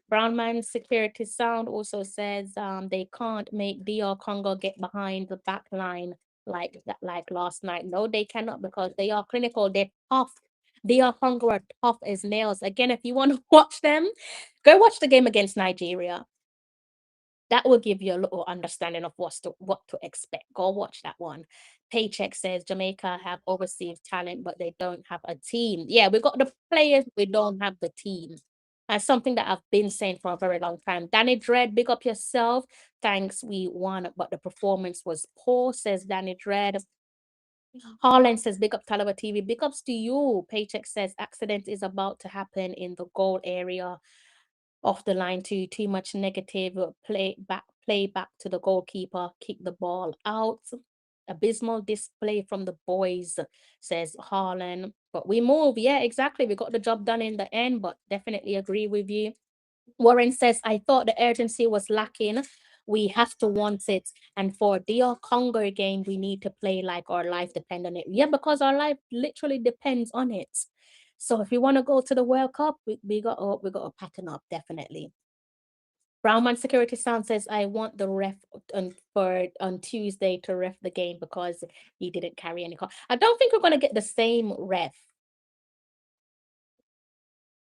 Brownman Security Sound also says they can't make DR Congo get behind the back line like that, like last night. No, they cannot, because they are clinical. They're tough. DR Congo are tough as nails. Again, if you want to watch them, go watch the game against Nigeria. That will give you a little understanding of what to expect. Go watch that one. Paycheck says Jamaica have overseas talent, but they don't have a team. Yeah, we got the players, we don't have the team. That's something that I've been saying for a very long time. Danny Dread, big up yourself. Thanks, we won, but the performance was poor, says Danny Dread. Harlan says, big up Caliber TV. Big ups to you. Paycheck says, accident is about to happen in the goal area off the line too. Too much negative. Play back to the goalkeeper. Kick the ball out. Abysmal display from the boys, says Harlan. But we move. Yeah, exactly. We got the job done in the end, but definitely agree with you. Warren says, I thought the urgency was lacking. We have to want it. And for DR Congo game, we need to play like our life depends on it. Yeah, because our life literally depends on it. So if we want to go to the World Cup, we got to pattern up, definitely. Brownman Security Sound says, I want the ref on Tuesday to ref the game because he didn't carry any call. I don't think we're going to get the same ref.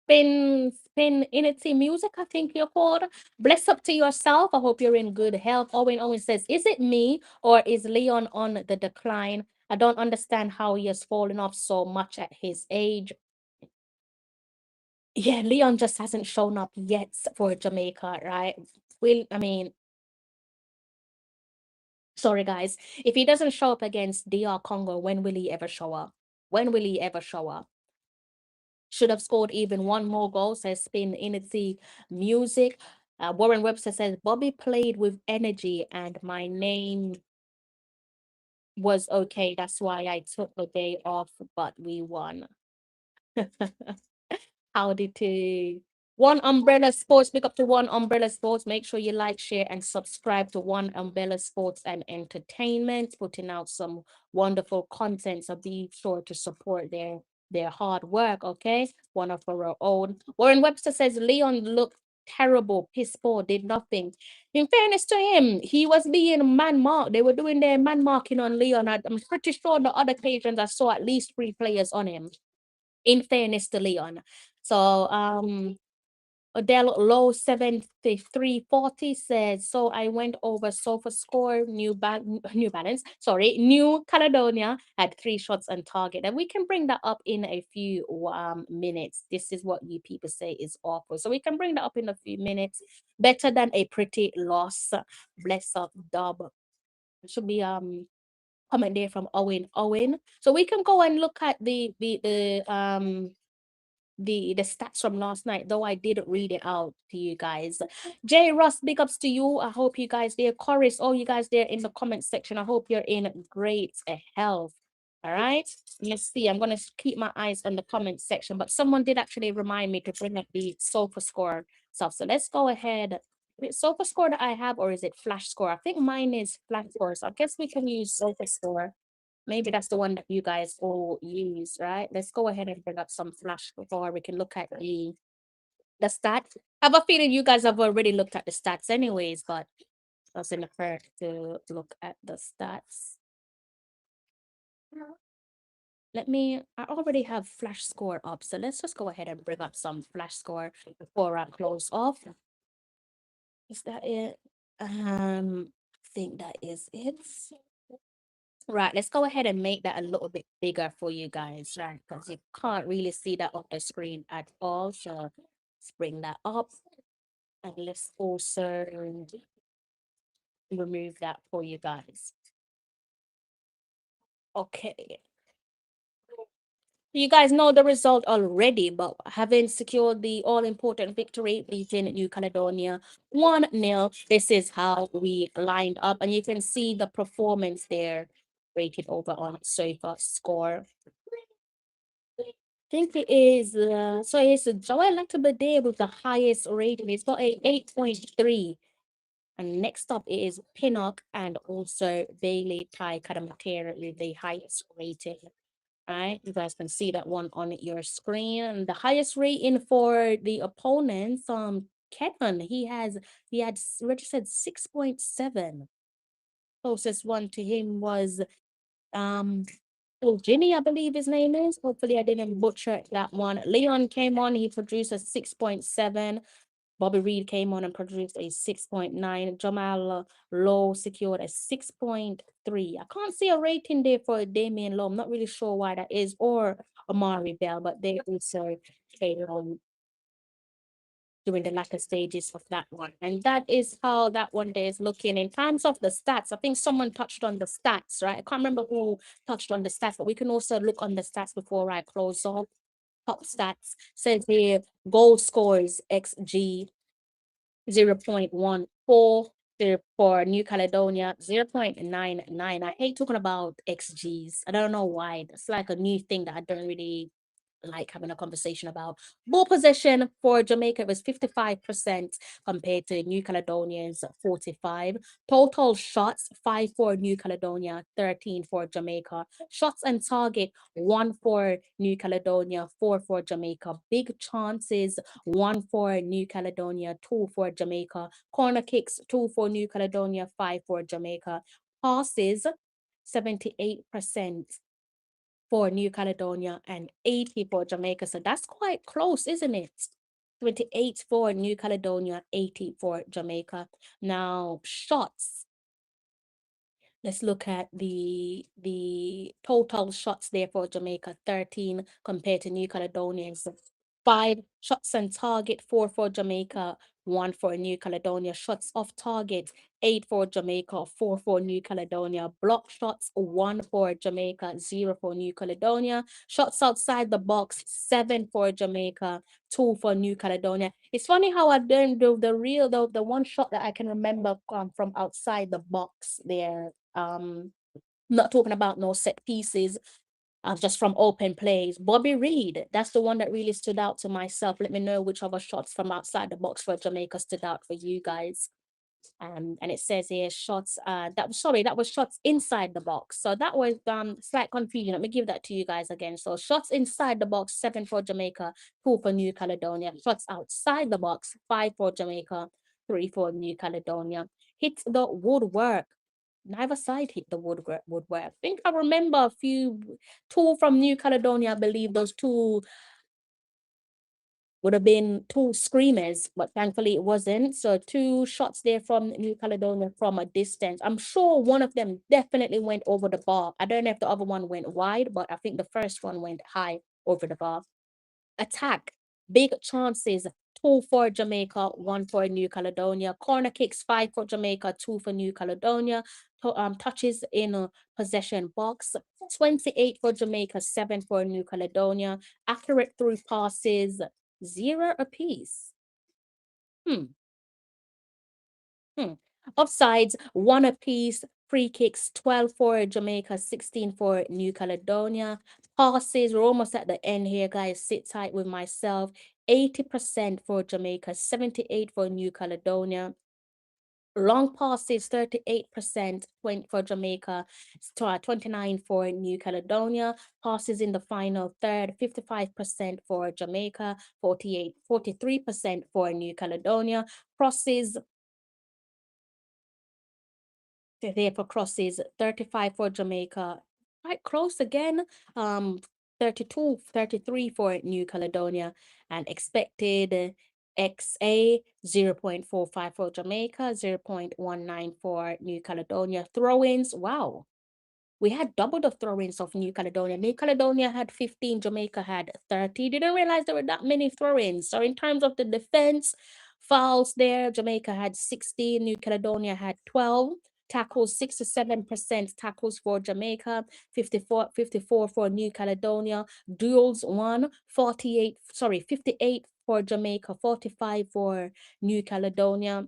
Spinity Music, I think you're called. Bless up to yourself. I hope you're in good health. Owen says, is it me or is Leon on the decline? I don't understand how he has fallen off so much at his age. Yeah, Leon just hasn't shown up yet for Jamaica, right? Sorry guys. If he doesn't show up against DR Congo, when will he ever show up? When will he ever show up? Should have scored even one more goal, says Spin Inity Music. Warren Webster says, Bobby played with energy and my name was okay. That's why I took the day off, but we won. Howdy to One Umbrella Sports. Pick up to One Umbrella Sports. Make sure you like, share, and subscribe to One Umbrella Sports and Entertainment, putting out some wonderful content. So be sure to support their hard work, okay? One of our own. Warren Webster says Leon looked terrible, piss poor, did nothing. In fairness to him, he was being man marked. They were doing their man marking on Leon. I'm pretty sure on the other occasions I saw at least 3 players on him. In fairness to Leon. So Adele Low 7340 says, so I went over Sofa Score, New Balance, New Caledonia had 3 shots on target. And we can bring that up in a few minutes. This is what you people say is awful. So we can bring that up in a few minutes. Better than a pretty loss. Bless up, Dub. It should be comment there from Owen. So we can go and look at the stats from last night, though I did read it out to you guys. Jay Ross, big ups to you. I hope you guys there. Chorus, all you guys there in the comment section. I hope you're in great health. All right. Let's see. I'm gonna keep my eyes on the comment section, but someone did actually remind me to bring up the Sofa Score stuff. So let's go ahead. Is it Sofa Score that I have, or is it Flash Score? I think mine is Flash Score. So I guess we can use Sofa Score. Maybe that's the one that you guys all use, right? Let's go ahead and bring up some flash before we can look at the stats. I have a feeling you guys have already looked at the stats anyways, but I was in the first to look at the stats. I already have flash score up, so let's just go ahead and bring up some flash score before I close off. Is that it? I think that is it. Right, let's go ahead and make that a little bit bigger for you guys, right? Because you can't really see that on the screen at all. So let's bring that up. And let's also remove that for you guys. Okay. You guys know the result already, but having secured the all-important victory, beating New Caledonia 1-0, this is how we lined up. And you can see the performance there, rated over on Sofa Score. I think it is, so it's Joel Latibade with the highest rating. It's got a 8.3. And next up is Pinnock and also Bailey Ty Kadamatera with the highest rating. Right, you guys can see that one on your screen. And the highest rating for the opponents, Kevin, he had registered 6.7. Closest one to him was Jimmy, I believe his name is. Hopefully I didn't butcher that one. Leon came on, he produced a 6.7. Bobby Reed came on and produced a 6.9. Jamal Lowe secured a 6.3. I can't see a rating there for Damian Lowe. I'm not really sure why that is, or Amari Bell, but they also came on during the latter stages of that one. And that is how that one day is looking. In terms of the stats, I think someone touched on the stats, right? I can't remember who touched on the stats, but we can also look on the stats before I close off. Top stats says here goal scores XG 0.14 for New Caledonia, 0.99. I hate talking about XGs. I don't know why. It's like a new thing that I don't really like having a conversation about. Ball possession for Jamaica was 55% compared to New Caledonians 45. Total shots 5 for New Caledonia, 13 for Jamaica. Shots and target 1 for New Caledonia, 4 for Jamaica. Big chances 1 for New Caledonia, 2 for Jamaica. Corner kicks 2 for New Caledonia, 5 for Jamaica. Passes 78% for New Caledonia and 80 for Jamaica. So that's quite close, isn't it? 28 for New Caledonia, 80 for Jamaica. Now, shots. Let's look at the total shots there for Jamaica, 13 compared to New Caledonians. 5 shots on target, 4 for Jamaica, 1 for New Caledonia. Shots off target, 8 for Jamaica, 4 for New Caledonia. Block shots, 1 for Jamaica, 0 for New Caledonia. Shots outside the box, 7 for Jamaica, 2 for New Caledonia. It's funny how I don't do the one shot that I can remember from outside the box there. Not talking about no set pieces, just from open plays. Bobby Reed, that's the one that really stood out to myself. Let me know which other shots from outside the box for Jamaica stood out for you guys. And it says here shots, that was shots inside the box. So that was slight confusion. Let me give that to you guys again. So shots inside the box, 7 for Jamaica, 2 for New Caledonia. Shots outside the box, 5 for Jamaica, 3 for New Caledonia. Hit the woodwork. Neither side hit the woodwork. I think I remember a few, 2 from New Caledonia. I believe those 2 would have been 2 screamers, but thankfully it wasn't. So 2 shots there from New Caledonia from a distance. I'm sure one of them definitely went over the bar. I don't know if the other one went wide, but I think the first one went high over the bar. Attack, big chances, 2 for Jamaica, 1 for New Caledonia. Corner kicks, 5 for Jamaica, 2 for New Caledonia. Touches in a possession box, 28 for Jamaica, 7 for New Caledonia. Accurate through passes, 0 apiece. Offsides, 1 apiece. Free kicks, 12 for Jamaica, 16 for New Caledonia. Passes, we're almost at the end here, guys. Sit tight with myself. 80% for Jamaica, 78 for New Caledonia. Long passes, 38% for Jamaica, 29 for New Caledonia. Passes in the final third, 55% for Jamaica, 43% for New Caledonia. Crosses, there for crosses, 35 for Jamaica, quite close again. 33 for New Caledonia, and expected XA 0.45 for Jamaica, 0.19 for New Caledonia. Throw-ins, wow. We had double the throw-ins of New Caledonia. New Caledonia had 15, Jamaica had 30. Didn't realize there were that many throw-ins. So in terms of the defense, fouls there, Jamaica had 16, New Caledonia had 12. Tackles, 67% tackles for Jamaica, 54 for New Caledonia. Duels, 58 for Jamaica, 45 for New Caledonia.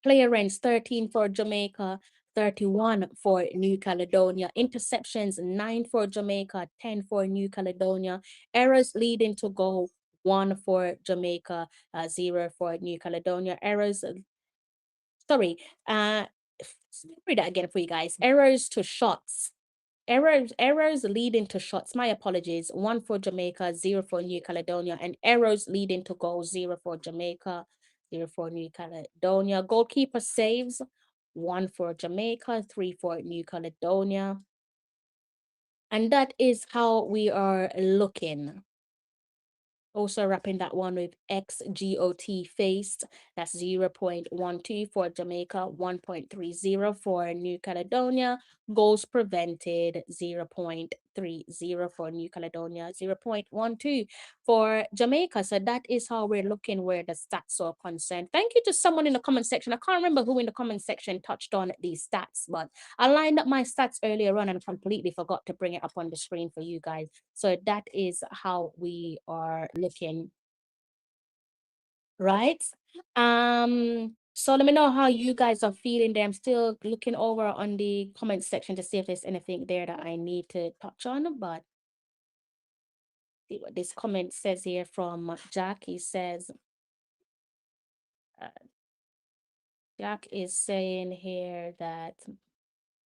Clearance, 13 for Jamaica, 31 for New Caledonia. Interceptions, 9 for Jamaica, 10 for New Caledonia. Errors leading to goal, 1 for Jamaica, 0 for New Caledonia. Read that again for you guys. Errors to shots. Errors leading to shots. My apologies. 1 for Jamaica, 0 for New Caledonia, and errors leading to goals. 0 for Jamaica, 0 for New Caledonia. Goalkeeper saves. 1 for Jamaica, 3 for New Caledonia. And that is how we are looking. Also wrapping that one with XGOT faced. That's 0.12 for Jamaica, 1.30 for New Caledonia. Goals prevented, 0.30 for New Caledonia, 0.12 for Jamaica. So that is how we're looking where the stats are concerned. Thank you to someone in the comment section. I can't remember who in the comment section touched on these stats, but I lined up my stats earlier on and completely forgot to bring it up on the screen for you guys. So that is how we are looking, right? So let me know how you guys are feeling there. I'm still looking over on the comment section to see if there's anything there that I need to touch on, but see what this comment says here from Jack. He says, uh, Jack is saying here that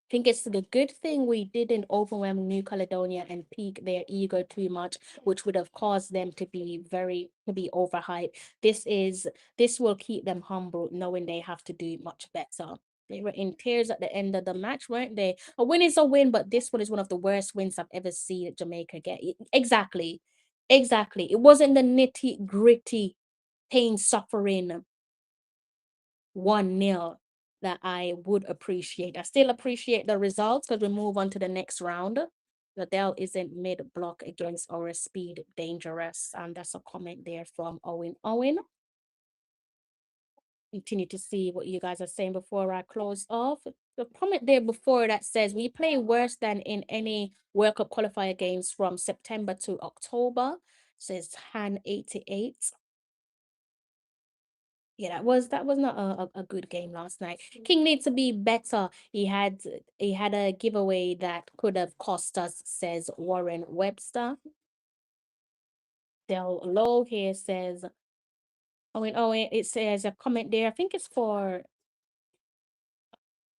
think it's the good thing we didn't overwhelm New Caledonia and pique their ego too much, which would have caused them to be overhyped. This will keep them humble, knowing they have to do much better. They were in tears at the end of the match, weren't they? A win is a win, but this one is one of the worst wins I've ever seen Jamaica get. Exactly. Exactly. It wasn't the nitty gritty pain suffering 1-0 that I would appreciate. I still appreciate the results because we move on to the next round. Liddell isn't mid-block against our speed dangerous. And that's a comment there from Owen. Continue to see what you guys are saying before I close off. The comment there before that says we play worse than in any World Cup qualifier games from September to October, says Han 88. Yeah, that was not a good game last night. King needs to be better. He had a giveaway that could have cost us, says Warren Webster. Del Low here says, it says a comment there. I think it's for,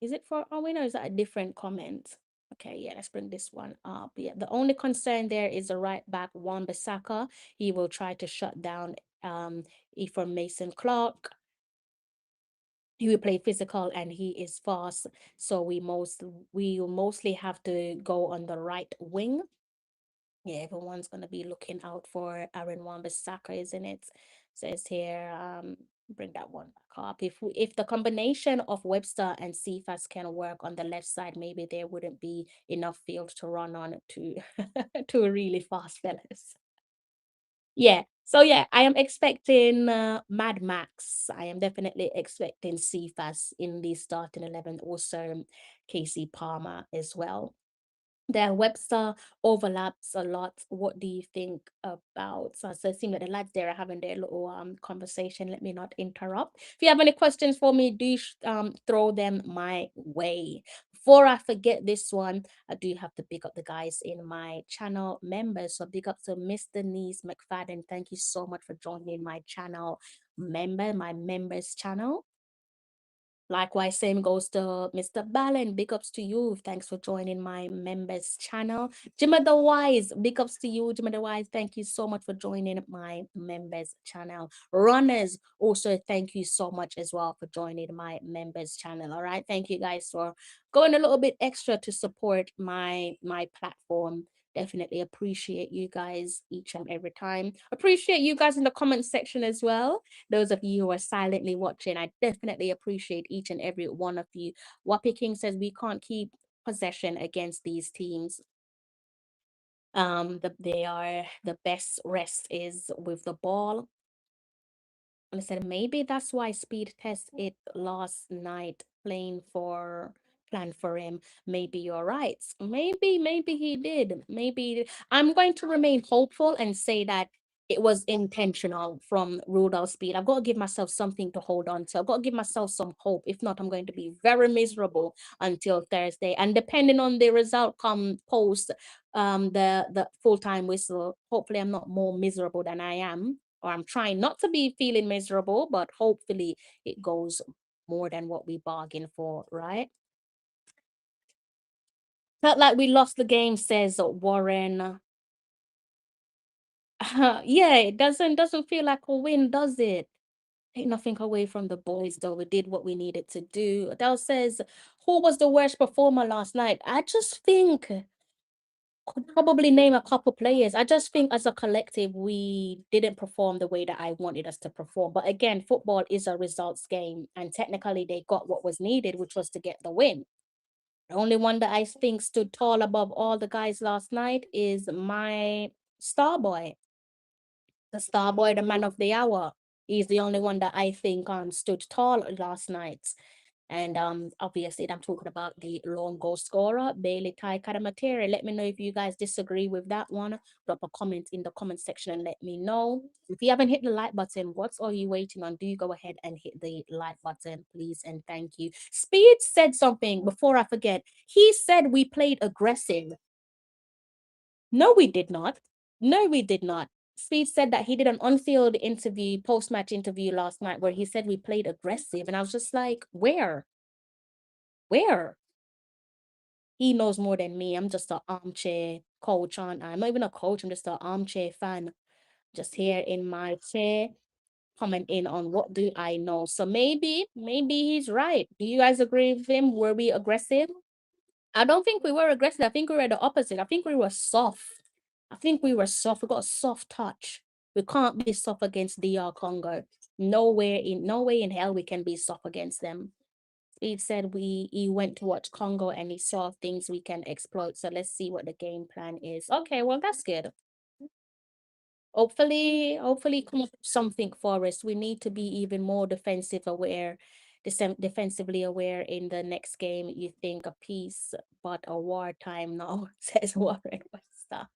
is it for Owen or is that a different comment? Okay, yeah, let's bring this one up. Yeah, the only concern there is the right back, Wan-Bissaka. He will try to shut down for Mason Clark. He will play physical and he is fast, so we will mostly have to go on the right wing. Yeah, everyone's gonna be looking out for Aaron Wan-Bissaka, isn't it? Says here, bring that one back up. If the combination of Webster and Cephas can work on the left side, maybe there wouldn't be enough field to run on to to a really fast fellas. Yeah. So yeah, I am expecting Mad Max. I am definitely expecting Cephas in the starting 11. Also, Casey Palmer as well. Their Webster overlaps a lot. What do you think about? So it seems like the lads there are having their little conversation. Let me not interrupt. If you have any questions for me, do throw them my way. Before I forget this one, I do have to pick up the guys in my channel members. So big up to Mr. Denise McFadden. Thank you so much for joining my channel my members channel. Likewise, same goes to Mr. Ballen. Big ups to you. Thanks for joining my members channel. Jimmy the Wise, big ups to you, Jimmy the Wise. Thank you so much for joining my members channel. Runners, also thank you so much as well for joining my members channel. All right, thank you guys for going a little bit extra to support my platform. Definitely appreciate you guys each and every time. Appreciate you guys in the comment section as well. Those of you who are silently watching, I definitely appreciate each and every one of you. Wappy King says we can't keep possession against these teams. They are the best rest is with the ball. And I said maybe that's why Speed test it last night plan for him. Maybe you're right. Maybe he did. Maybe I'm going to remain hopeful and say that it was intentional from Rudolph Speed. I've got to give myself something to hold on to. I've got to give myself some hope. If not, I'm going to be very miserable until Thursday. And depending on the result come post the full-time whistle, hopefully I'm not more miserable than I am, or I'm trying not to be feeling miserable, but hopefully it goes more than what we bargained for, right? Felt like we lost the game, says Warren. Yeah, it doesn't feel like a win, does it? Take nothing away from the boys, though. We did what we needed to do. Adele says, who was the worst performer last night? I just think Could probably name a couple players. I just think as a collective, we didn't perform the way that I wanted us to perform. But again, football is a results game, and technically they got what was needed, which was to get the win. The only one that I think stood tall above all the guys last night is my star boy, the star boy, the man of the hour. He's the only one that I think stood tall last night. And obviously, I'm talking about the lone goal scorer, Bailey Tai Karamateri. Let me know if you guys disagree with that one. Drop a comment in the comment section and let me know. If you haven't hit the like button, what are you waiting on? Do go ahead and hit the like button, please, and thank you. Speed said something before I forget. He said we played aggressive. No, we did not. No, we did not. Speed said that he did an on-field interview, post-match interview last night where he said we played aggressive. And I was just like, where? Where? He knows more than me. I'm just an armchair coach, aren't I? I'm not even a coach. I'm just an armchair fan. Just here in my chair, commenting on what do I know. So maybe he's right. Do you guys agree with him? Were we aggressive? I don't think we were aggressive. I think we were the opposite. I think we were soft. I think we were soft. We got a soft touch. We can't be soft against DR Congo. No way in hell we can be soft against them. He said he went to watch Congo and he saw things we can exploit. So let's see what the game plan is. Okay, well that's good. Hopefully come up with something for us. We need to be even more defensively aware in the next game. You think a peace, but a wartime now, says Warren Webster.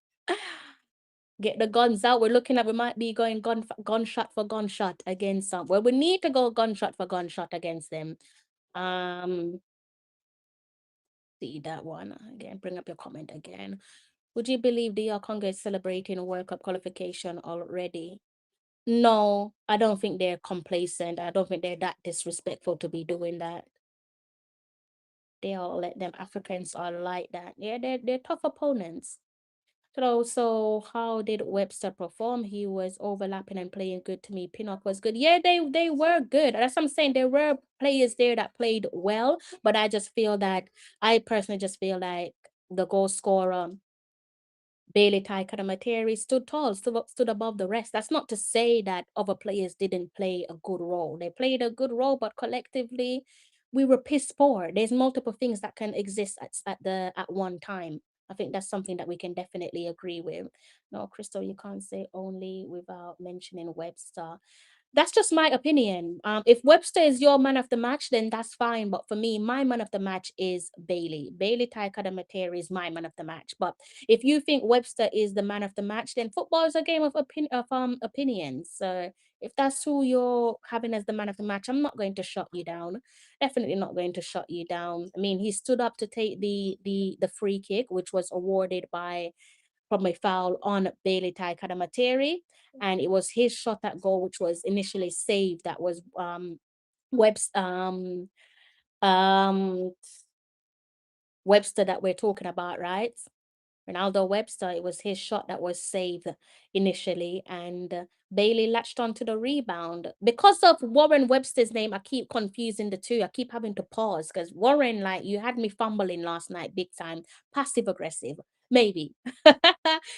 Get the guns out. We might be going gunshot for gunshot against some. Well, we need to go gunshot for gunshot against them. See that one again. Bring up your comment again. Would you believe DR Congo is celebrating a World Cup qualification already? No, I don't think they're complacent. I don't think they're that disrespectful to be doing that. They all let them Africans are like that. Yeah, they're tough opponents. So how did Webster perform? He was overlapping and playing good to me. Pinnock was good. Yeah, they were good. That's what I'm saying. There were players there that played well, but I personally just feel like the goal scorer Bailey Tai Karamateri stood tall, stood above the rest. That's not to say that other players didn't play a good role. They played a good role, but collectively, we were piss poor. There's multiple things that can exist at one time. I think that's something that we can definitely agree with. No, Crystal, you can't say only without mentioning Webster. That's just my opinion. If Webster is your man of the match, then that's fine. But for me, my man of the match is Bailey. Bailey Taikadamateri is my man of the match. But if you think Webster is the man of the match, then football is a game of opinions. So if that's who you're having as the man of the match, I'm not going to shut you down. Definitely not going to shut you down. I mean, he stood up to take the free kick, which was awarded from a foul on Bailey Taikadamateri, and it was his shot at goal, which was initially saved. That was Webb's um Webster that we're talking about, right? Ronaldo Webster, it was his shot that was saved initially, and Bailey latched onto the rebound. Because of Warren Webster's name, I keep confusing the two. I keep having to pause because Warren, like, you had me fumbling last night big time, passive aggressive. Maybe.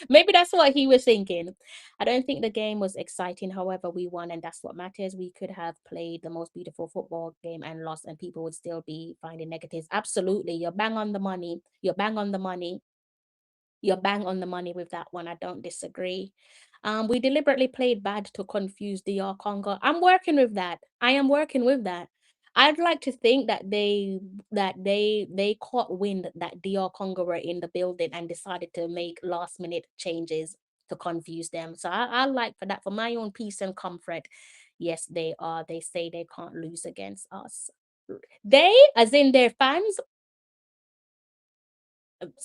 Maybe that's what he was thinking. I don't think the game was exciting. However, we won, and that's what matters. We could have played the most beautiful football game and lost, and people would still be finding negatives. Absolutely. You're bang on the money. You're bang on the money. You're bang on the money with that one. I don't disagree. We deliberately played bad to confuse DR Congo. I'm working with that. I am working with that. I'd like to think that they caught wind that DR Congo were in the building and decided to make last minute changes to confuse them. So I like for that, for my own peace and comfort. Yes, they are. They say they can't lose against us. They, as in their fans,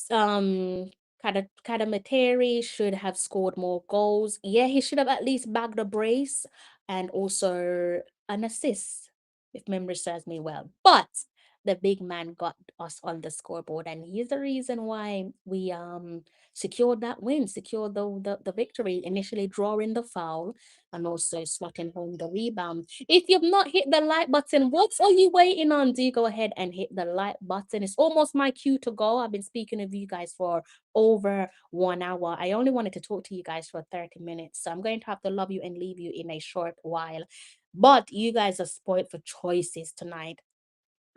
um Kadamateri should have scored more goals. Yeah, he should have at least bagged a brace and also an assist, if memory serves me well. But the big man got us on the scoreboard, and he's the reason why we secured that win, secured the victory, initially drawing the foul and also slotting home the rebound. If you've not hit the like button, what are you waiting on? Do go ahead and hit the like button. It's almost my cue to go. I've been speaking with you guys for over 1 hour. I only wanted to talk to you guys for 30 minutes. So I'm going to have to love you and leave you in a short while. But you guys are spoiled for choices tonight.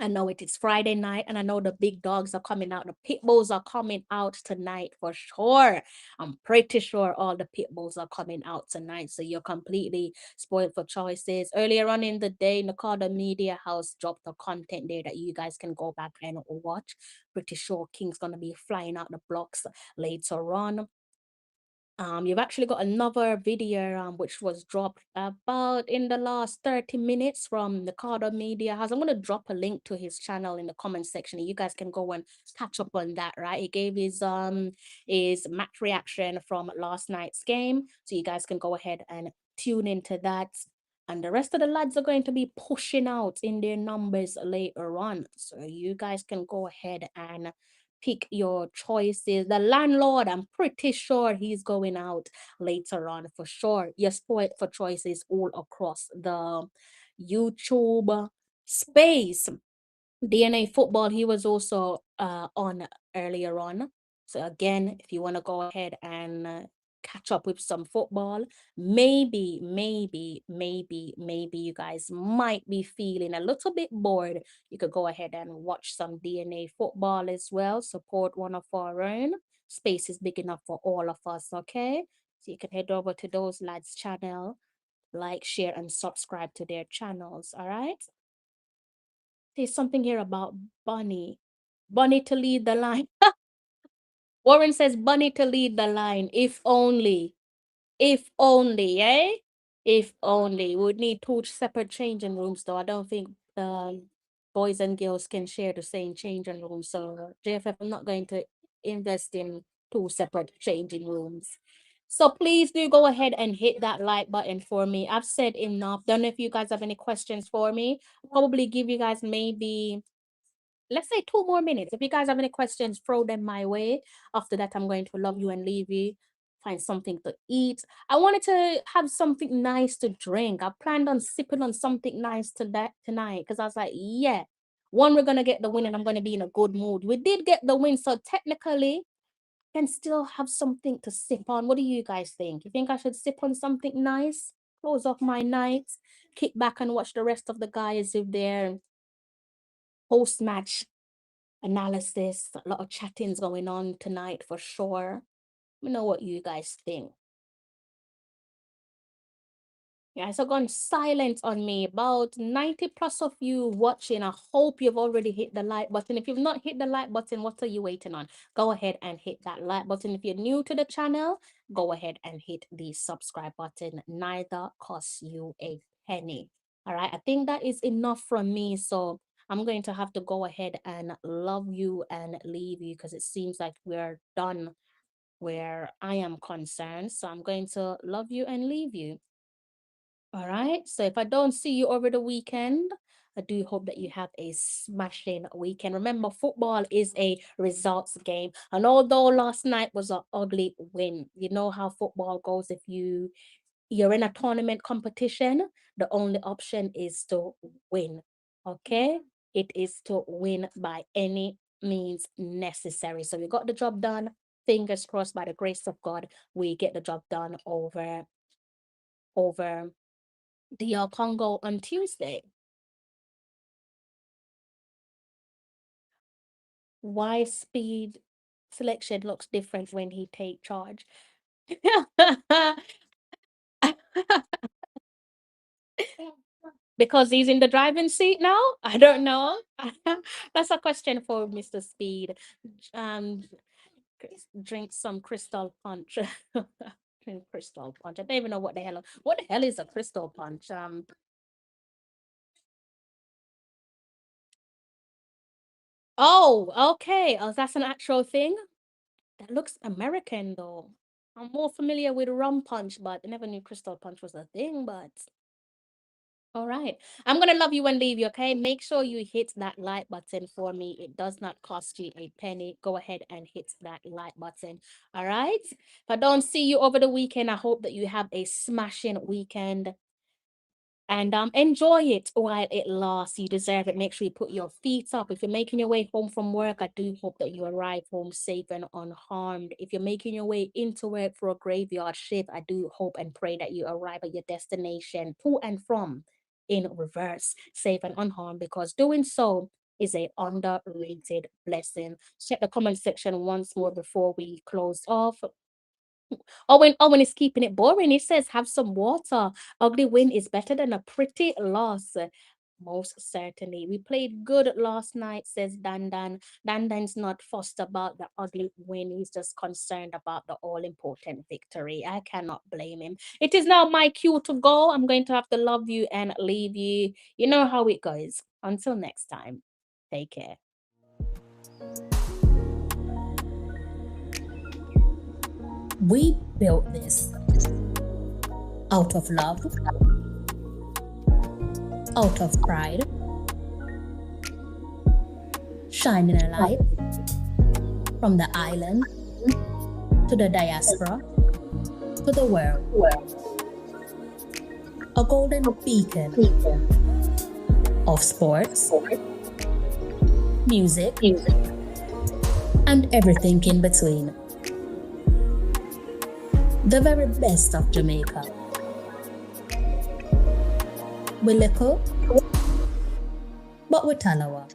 I know it is Friday night, and I know the big dogs are coming out. The pit bulls are coming out tonight for sure. I'm pretty sure all the pit bulls are coming out tonight. So you're completely spoiled for choices. Earlier on in the day, Nakada Media House dropped the content there that you guys can go back and watch. Pretty sure King's gonna be flying out the blocks later on. You've actually got another video which was dropped about in the last 30 minutes from the Carter Media House. I'm gonna drop a link to his channel in the comment section. You guys can go and catch up on that, right? He gave his match reaction from last night's game. So you guys can go ahead and tune into that. And the rest of the lads are going to be pushing out in their numbers later on. So you guys can go ahead and pick your choices. The landlord, I'm pretty sure he's going out later on for sure. You're spoiled for choices all across the YouTube space. DNA Football, he was also on earlier on. So again, if you want to go ahead and catch up with some football, maybe you guys might be feeling a little bit bored. You could go ahead and watch some DNA Football as well. Support one of our own. Space is big enough for all of us, okay? So you can head over to those lads' channel, like, share, and subscribe to their channels, all right? There's something here about Bunny. Bunny to lead the line. Warren says Bunny to lead the line. If only. If only, eh? If only. We would need two separate changing rooms, though. I don't think boys and girls can share the same changing room. So, JFF, I'm not going to invest in two separate changing rooms. So please do go ahead and hit that like button for me. I've said enough. Don't know if you guys have any questions for me. I'll probably give you guys maybe, let's say, 2 more minutes. If you guys have any questions, throw them my way. After that, I'm going to love you and leave you. Find something to eat. I wanted to have something nice to drink. I planned on sipping on something nice tonight because I was like, yeah, one, we're going to get the win and I'm going to be in a good mood. We did get the win, so technically, I can still have something to sip on. What do you guys think? You think I should sip on something nice? Close off my night, kick back and watch the rest of the guys with their post-match analysis. A lot of chattings going on tonight for sure. Let me know what you guys think. You guys are gone silent on me. About 90 plus of you watching. I hope you've already hit the like button. If you've not hit the like button, what are you waiting on? Go ahead and hit that like button. If you're new to the channel, go ahead and hit the subscribe button. Neither costs you a penny. All right, I think that is enough from me. So I'm going to have to go ahead and love you and leave you because it seems like we're done where I am concerned. So I'm going to love you and leave you. All right. So if I don't see you over the weekend, I do hope that you have a smashing weekend. Remember, football is a results game. And although last night was an ugly win, you know how football goes. If you're in a tournament competition, the only option is to win. Okay? It is to win by any means necessary. So we got the job done. Fingers crossed, by the grace of God, we get the job done over the Congo on Tuesday. Why speed selection looks different when he take charge? Because he's in the driving seat now? I don't know. That's a question for Mr. Speed. Um, drink some crystal punch. Drink crystal punch. I don't even know what the hell is a crystal punch. Oh, okay. Oh, that's an actual thing. That looks American though. I'm more familiar with rum punch, but I never knew crystal punch was a thing. But All right. I'm going to love you and leave you, okay? Make sure you hit that like button for me. It does not cost you a penny. Go ahead and hit that like button. All right? If I don't see you over the weekend, I hope that you have a smashing weekend. And enjoy it while it lasts. You deserve it. Make sure you put your feet up. If you're making your way home from work, I do hope that you arrive home safe and unharmed. If you're making your way into work for a graveyard shift, I do hope and pray that you arrive at your destination to and from in reverse, safe and unharmed, because doing so is a underrated blessing. Check the comment section once more before we close off. Owen is keeping it boring. He says, have some water. Ugly win is better than a pretty loss. Most certainly. We played good last night, says Dan. Dan's not fussed about the ugly win. He's just concerned about the all important victory. I cannot blame him. It is now my cue to go. I'm going to have to love you and leave you. You know how it goes. Until next time, take care. We built this out of love, out of pride, shining a light from the island to the diaspora to the world. A golden beacon of sports, music, and everything in between. The very best of Jamaica. We little, but we Talawa.